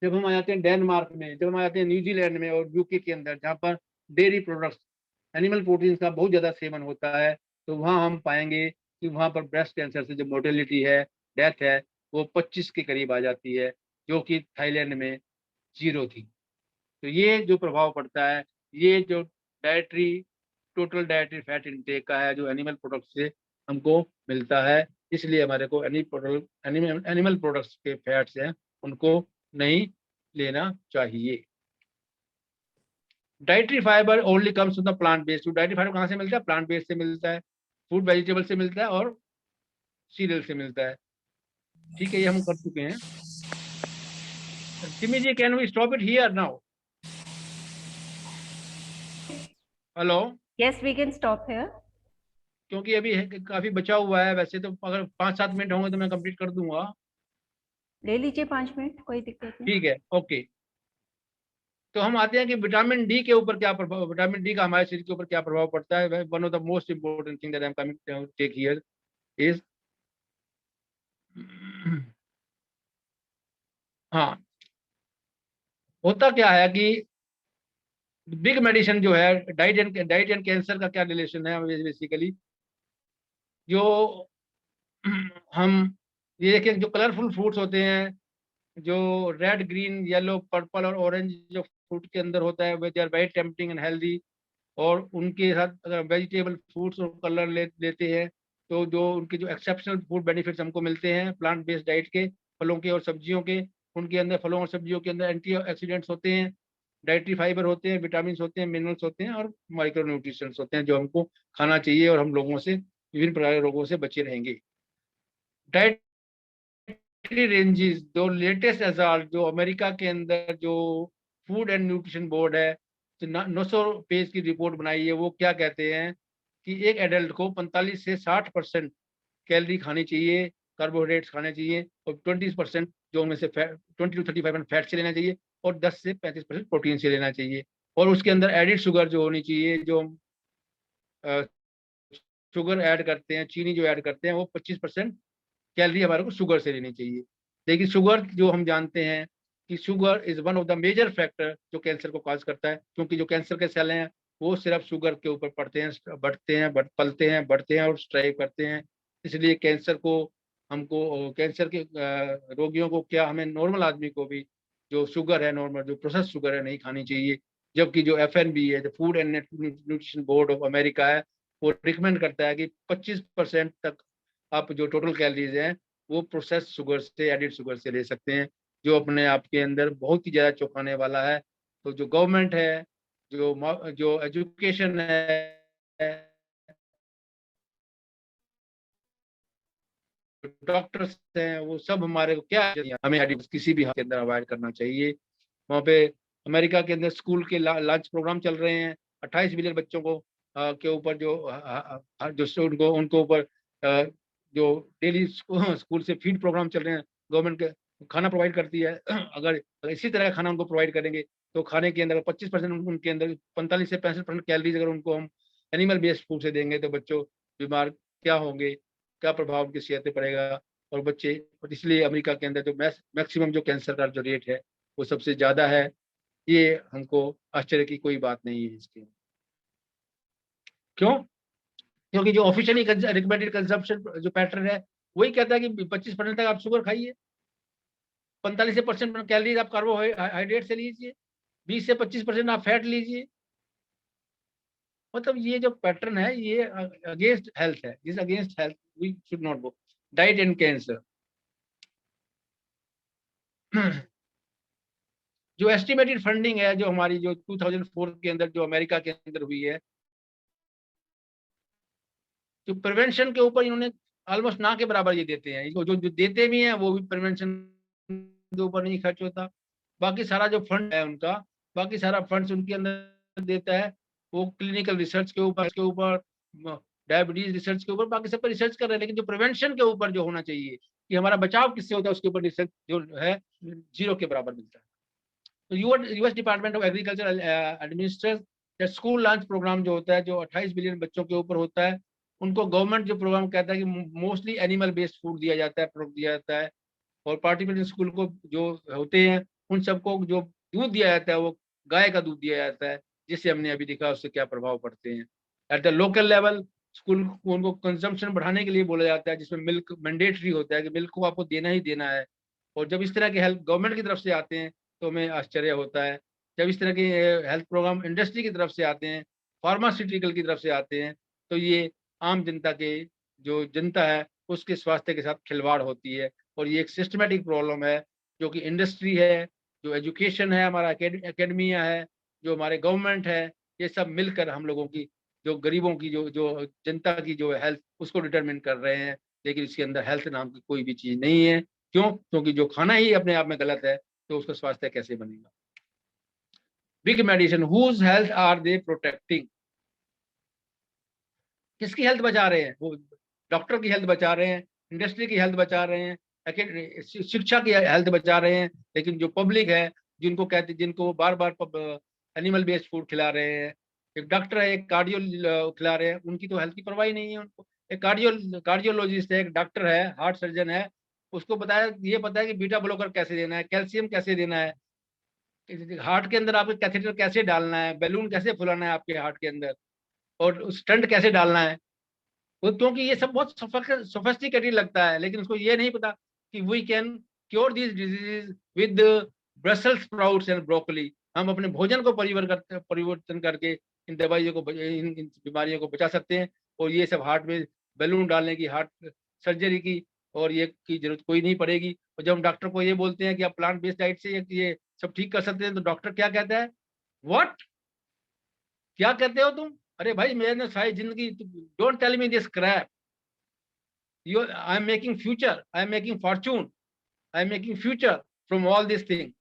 जब हम आ जाते हैं डेनमार्क में, जब हम आ जाते हैं न्यूजीलैंड में और यूके के अंदर, जहाँ पर डेयरी प्रोडक्ट्स एनिमल प्रोटीन का बहुत ज्यादा सेवन होता है, तो वहाँ हम पाएंगे कि वहाँ पर ब्रेस्ट कैंसर से जो मोर्टेलिटी है, डेथ है, वो 25 के करीब आ जाती है, जो कि थाईलैंड में 0 थी। तो ये जो प्रभाव पड़ता है, ये जो टोटल डाइटरी फैट इनटेक का है, जो एनिमल प्रोडक्ट से हमको मिलता है, इसलिए हमारे को एनिमल प्रोडक्ट्स के फैट्स हैं उनको नहीं लेना चाहिए। Dietary fibre only comes from the plant based. Dietary fibre कहाँ से मिलता है, प्लांट बेस्ड से मिलता है, फूड वेजिटेबल से मिलता है और सीरियल से मिलता है। ठीक है, ये हम कर चुके हैं। Simi ji, can we stop it here now? Hello. Yes, we can stop here. क्योंकि अभी काफी बचा हुआ है, वैसे तो अगर 5-7 मिनट होंगे तो मैं कंप्लीट कर दूंगा। ले लीजिए 5 मिनट, कोई दिक्कत नहीं। ठीक है, ओके। तो हम आते हैं कि विटामिन डी के ऊपर क्या प्रभाव, विटामिन डी का हमारे शरीर के ऊपर क्या प्रभाव पड़ता है। One of the most important thing that I am coming to take here is, हाँ, होता क्या है कि बिग मेडिसिन जो है, डाइट एंड कैंसर का क्या रिलेशन है बेसिकली, जो हम ये देखें, जो कलरफुल फ्रूट्स होते हैं, जो रेड ग्रीन येलो पर्पल और ऑरेंज जो फ्रूट के अंदर होता है, they are very tempting and healthy. और उनके साथ अगर वेजिटेबल फ्रूट्स और कलर लेते हैं तो जो उनके जो एक्सेप्शनल फूड बेनिफिट्स हमको मिलते हैं प्लांट बेस्ड डाइट के, फलों के और सब्जियों के, उनके अंदर, फलों और सब्जियों के अंदर एंटीऑक्सीडेंट्स होते हैं, डाइटरी फाइबर होते हैं, विटामिन होते हैं, मिनरल्स होते हैं और माइक्रो न्यूट्रिशंस होते हैं, जो हमको खाना चाहिए और हम लोगों से, विभिन्न प्रकार के रोगों से बचे रहेंगे। डाइटरी रेंजेस, जो लेटेस्ट रिजल्ट जो अमेरिका के अंदर जो फूड एंड न्यूट्रिशन बोर्ड है, 900 पेज की रिपोर्ट बनाई है, वो क्या कहते हैं कि एक एडल्ट को 45 से 60% कैलोरी खानी चाहिए, कार्बोहाइड्रेट्स खाने चाहिए, और 20% जो उनमें से 20 to 35% फैट से लेना चाहिए, और 10 से 35% प्रोटीन से लेना चाहिए। और उसके अंदर एडिड शुगर जो होनी चाहिए, जो शुगर ऐड करते हैं, चीनी जो ऐड करते हैं, वो 25% कैलोरी हमारे को शुगर से लेनी चाहिए। देखिए, शुगर जो हम जानते हैं कि sugar is one of the major factor जो कैंसर को कॉज करता है, क्योंकि जो कैंसर के सेल हैं वो सिर्फ शुगर के ऊपर पड़ते हैं, पलते हैं, बढ़ते हैं और स्ट्राइव करते हैं। इसलिए कैंसर को, हमको कैंसर के रोगियों को क्या, हमें नॉर्मल आदमी को भी जो शुगर है, नॉर्मल जो प्रोसेस शुगर है, नहीं खानी चाहिए। जबकि जो FNB है, जो food and nutrition board of America है, वो रिकमेंड करता है कि 25% तक आप जो टोटल कैलोरीज हैं वो प्रोसेस शुगर से, एडिड शुगर से ले सकते हैं, जो अपने आप के अंदर बहुत ही ज़्यादा चौंकाने वाला है। तो जो गवर्नमेंट है, जो एजुकेशन है, डॉक्टर्स हैं, वो सब हमारे को क्या, हमें किसी भी हाल के अंदर अवॉइड करना चाहिए। वहाँ पे अमेरिका के अंदर स्कूल के लंच प्रोग्राम चल रहे हैं, 28 मिलियन बच्चों को के ऊपर जो उनको उनको ऊपर जो डेली स्कूल से फीड प्रोग्राम चल रहे हैं, गवर्नमेंट के खाना प्रोवाइड करती है। अगर इसी तरह का खाना उनको प्रोवाइड करेंगे तो खाने के अंदर 25% उनके अंदर 45 से 65% कैलोरीज अगर उनको हम एनिमल बेस्ड फूड से देंगे तो बच्चों बीमार क्या होंगे, क्या प्रभाव उनकी सेहत पे पड़ेगा। और बच्चे, और इसलिए अमेरिका के अंदर जो मैक्सिमम जो कैंसर का जो रेट है वो सबसे ज्यादा है। ये हमको आश्चर्य की कोई बात नहीं है इसके। क्यों? क्योंकि जो ऑफिशियली रिकमेंडेड कंजम्पशन जो पैटर्न है वही कहता है कि 25% तक आप शुगर खाइए, 45% कैलोरीज आप कार्बोहाइड्रेट से लीजिए, 20 से 25% आप फैट लीजिए। मतलब ये जो पैटर्न है ये अगेंस्ट हेल्थ है, is against health, we should not go. Diet and cancer, जो एस्टिमेटेड फंडिंग है जो हमारी जो 2004 के अंदर जो अमेरिका के अंदर हुई है, जो प्रिवेंशन के ऊपर इन्होंने ऑलमोस्ट ना के बराबर ये देते हैं, जो जो देते भी हैं वो भी प्रिवेंशन के ऊपर नहीं खर्च होता। बाकी सारा जो फंड है उनका, बाकी सारा फंड्स उनके अंदर देता है वो क्लिनिकल रिसर्च के ऊपर, डायबिटीज रिसर्च के ऊपर, बाकी सब पर रिसर्च कर रहे हैं। लेकिन जो प्रिवेंशन के ऊपर जो होना चाहिए कि हमारा बचाव किससे होता है, उसके ऊपर रिसर्च जो है जीरो के बराबर मिलता है। तो US department of agriculture administrate school lunch programme जो होता है, जो 28 मिलियन बच्चों के ऊपर होता है, उनको गवर्नमेंट जो प्रोग्राम कहता है कि मोस्टली एनिमल बेस्ड फूड दिया जाता है, प्रोडक्ट दिया जाता है। और पार्टिकुलर स्कूल को जो होते हैं उन सबको जो दूध दिया जाता है वो गाय का दूध दिया जाता है, जिससे हमने अभी देखा उससे क्या प्रभाव पड़ते हैं। At the local level school को उनको कंजम्पशन बढ़ाने के लिए बोला जाता है, जिसमें मिल्क मैंडेटरी होता है कि मिल्क को आपको देना ही देना है। और जब इस तरह के हेल्प गवर्नमेंट की तरफ से आते हैं तो हमें आश्चर्य होता है। जब इस तरह के हेल्थ प्रोग्राम इंडस्ट्री की तरफ से आते हैं, फार्मास्यूटिकल की तरफ से आते हैं, तो ये आम जनता के, जो जनता है उसके स्वास्थ्य के साथ खिलवाड़ होती है। और ये एक सिस्टमेटिक प्रॉब्लम है जो कि इंडस्ट्री है, जो एजुकेशन है, हमारा एकेडमिया है, जो हमारे गवर्नमेंट है, ये सब मिलकर हम लोगों की, जो गरीबों की, जो जो जनता की जो हेल्थ उसको डिटरमिन कर रहे हैं। लेकिन इसके अंदर हेल्थ नाम की कोई भी चीज नहीं है। क्यों? क्योंकि जो खाना ही अपने आप में गलत है तो उसका स्वास्थ्य कैसे बनेगा। Big medicine, whose health are they protecting? किसकी हेल्थ बचा रहे हैं? वो डॉक्टर की हेल्थ बचा रहे हैं, इंडस्ट्री की हेल्थ बचा रहे हैं, शिक्षा की हेल्थ बचा रहे हैं, लेकिन जो पब्लिक है जिनको बार बार एनिमल बेस्ड फूड खिला रहे हैं, एक डॉक्टर है, एक कार्डियो खिला रहे हैं, उनकी तो हेल्थ की परवाह ही नहीं है उनको। एक कार्डियोलॉजिस्ट है, एक डॉक्टर है, हार्ट सर्जन है, उसको ये पता है कि बीटा ब्लॉकर कैसे देना है, कैल्शियम कैसे देना है, हार्ट के अंदर आपके कैथेटर कैसे डालना है, बैलून कैसे फुलाना है आपके हार्ट के अंदर, और स्टंट कैसे डालना है। वो क्योंकि ये सब बहुत सोफिस्टिकेटेड लगता है, लेकिन उसको ये नहीं पता कि we can cure this disease with Brussels sprouts and broccoli. हम अपने भोजन को परिवर्तन करके इन दवाइयों को, इन बीमारियों को बचा सकते हैं। और ये सब हार्ट में बैलून डालने की, हार्ट सर्जरी की और ये की जरूरत कोई नहीं पड़ेगी। और जब हम डॉक्टर को ये बोलते हैं कि आप प्लांट बेस्ड डाइट से ये सब ठीक कर सकते हैं, तो डॉक्टर क्या कहता है, व्हाट, क्या कहते हो तुम? अरे भाई, मैंने सारी जिंदगी, don't tell me this crap, I am making future, I am making fortune, I am making future from all this thing.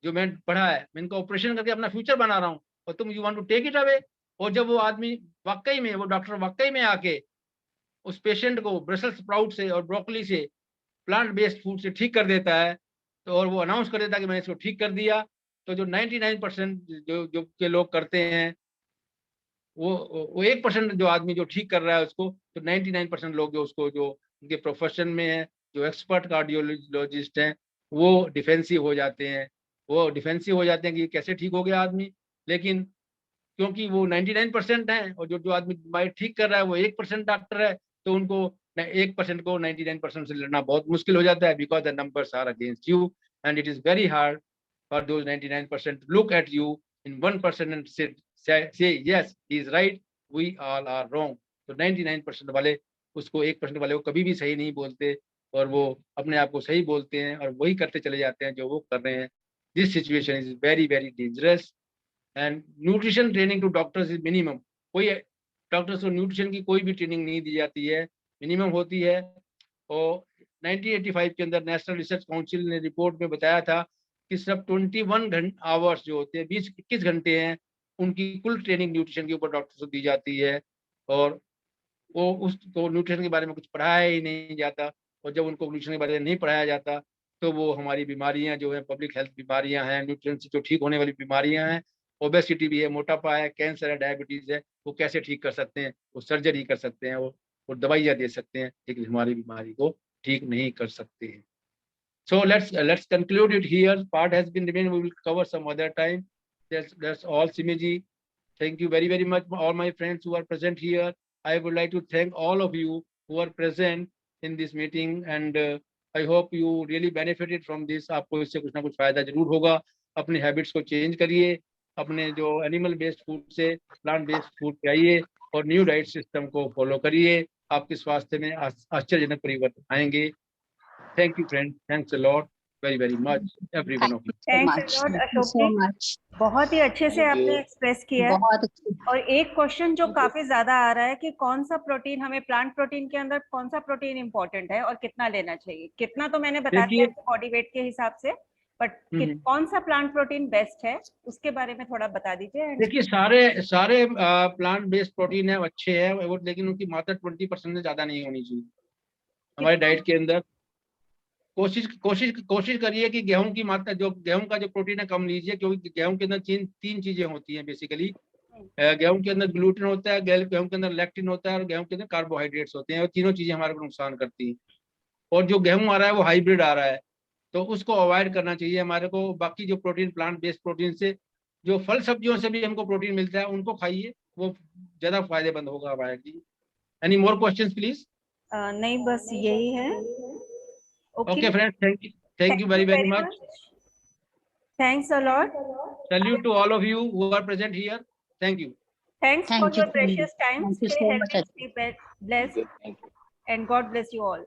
जो मैंने पढ़ा है, मैं इनका ऑपरेशन करके अपना फ्यूचर बना रहा हूँ, और तुम you want to take it away. और जब वो आदमी वाकई में, वो डॉक्टर वाकई में आके उस पेशेंट को ब्रसेल्स स्प्राउट से और ब्रोकली से, प्लांट बेस्ड फूड से ठीक कर देता है, तो और वो अनाउंस कर देता है कि मैंने इसको ठीक कर दिया, तो जो 99% जो के लोग करते हैं, वो 1% जो आदमी जो ठीक कर रहा है उसको, तो 99% लोग जो उसको, जो उनके प्रोफेशन में है, जो एक्सपर्ट कार्डियोलॉजिस्ट हैं, वो डिफेंसिव हो जाते हैं। कि कैसे ठीक हो गया आदमी। लेकिन क्योंकि वो 99% है, और जो आदमी बीमारी ठीक कर रहा है वो 1% डॉक्टर है, तो उनको 1% को 99% से लड़ना बहुत मुश्किल हो जाता है, because the numbers are against you, and it is very hard for those 99% look at you in 1% and say yes, he is right, we all are wrong। तो 99% वाले उसको 1% वाले को कभी भी सही नहीं बोलते, और वो अपने आप को सही बोलते हैं और वही करते चले जाते हैं जो वो कर रहे हैं। This situation is very very dangerous, and nutrition training to doctors is minimum. कोई डॉक्टर्स को न्यूट्रिशन की कोई भी ट्रेनिंग नहीं दी जाती है, मिनिमम होती है। और 1985 के अंदर नेशनल रिसर्च काउंसिल ने रिपोर्ट में बताया था कि सिर्फ 21 आवर्स जो होते हैं, 20-21 घंटे हैं, उनकी कुल ट्रेनिंग न्यूट्रिशन के ऊपर डॉक्टर को दी जाती है, और वो उसको न्यूट्रिशन के बारे में कुछ पढ़ाया ही नहीं जाता। और जब उनको न्यूट्रिशन के बारे में नहीं पढ़ाया जाता, तो वो हमारी बीमारियां जो है, पब्लिक हेल्थ बीमारियां हैं, न्यूट्रिशन से जो ठीक होने वाली बीमारियां हैं, ओबेसिटी भी है, मोटापा है, कैंसर है, डायबिटीज है, वो कैसे ठीक कर सकते हैं? वो सर्जरी कर सकते हैं, वो दवाइयाँ दे सकते हैं, लेकिन हमारी बीमारी को ठीक नहीं कर सकते हैं। So let's conclude it here. Part has been remained. We will cover some other time. That's all, Simiji. Thank you very very much, all my friends who are present here. I would like to thank all of you who are present in this meeting, and I hope you really benefited from this. आपको इससे कुछ ना कुछ फायदा जरूर होगा। अपने habits को चेंज करिए, अपने जो एनिमल बेस्ड फूड से प्लांट बेस्ड फूड खाइए, और न्यू डाइट सिस्टम को फॉलो करिए। आपके स्वास्थ्य में आश्चर्यजनक परिवर्तन आएंगे। Thank you, friends. Thanks a lot, very, very much, every one of you. Thanks a lot, Ashok जी। बहुत ही अच्छे से आपने एक्सप्रेस किया है। बहुत अच्छी। और एक क्वेश्चन जो काफी ज्यादा आ रहा है कि कौन सा प्रोटीन, हमें प्लांट प्रोटीन के अंदर कौन सा प्रोटीन इंपॉर्टेंट है और कितना लेना चाहिए। कितना तो मैंने बता दिया बॉडी वेट के हिसाब से, बट कौन सा प्लांट प्रोटीन बेस्ट है उसके बारे में थोड़ा बता दीजिए। देखिए, सारे प्लांट बेस्ड प्रोटीन है, अच्छे हैं, लेकिन उनकी मात्रा 20% से ज्यादा नहीं होनी चाहिए हमारे डाइट के अंदर। कोशिश करिए कि गेहूं की मात्रा, जो गेहूं का जो प्रोटीन है, कम लीजिए, क्योंकि गेहूं के अंदर तीन चीजें होती हैं बेसिकली। गेहूं के अंदर ग्लूटेन होता है, गेहूं के अंदर लैक्टिन होता है, और गेहूं के अंदर कार्बोहाइड्रेट्स होते हैं, और तीनों चीजें हमारे को नुकसान करती हैं। और जो गेहूं आ रहा है वो हाइब्रिड आ रहा है, तो उसको अवॉइड करना चाहिए हमारे को। बाकी जो प्रोटीन, प्लांट बेस्ड प्रोटीन से, जो फल सब्जियों से भी हमको प्रोटीन मिलता है, उनको खाइए, वो ज्यादा फायदेमंद होगा हमारे लिए। Any more questions please? नहीं, बस यही है। Okay, friends, thank you very much. Thanks a lot. Salute to all of you who are present here. Thank you. Thanks for your precious time. Thank you Stay so healthy, much. stay blessed, and God bless you all.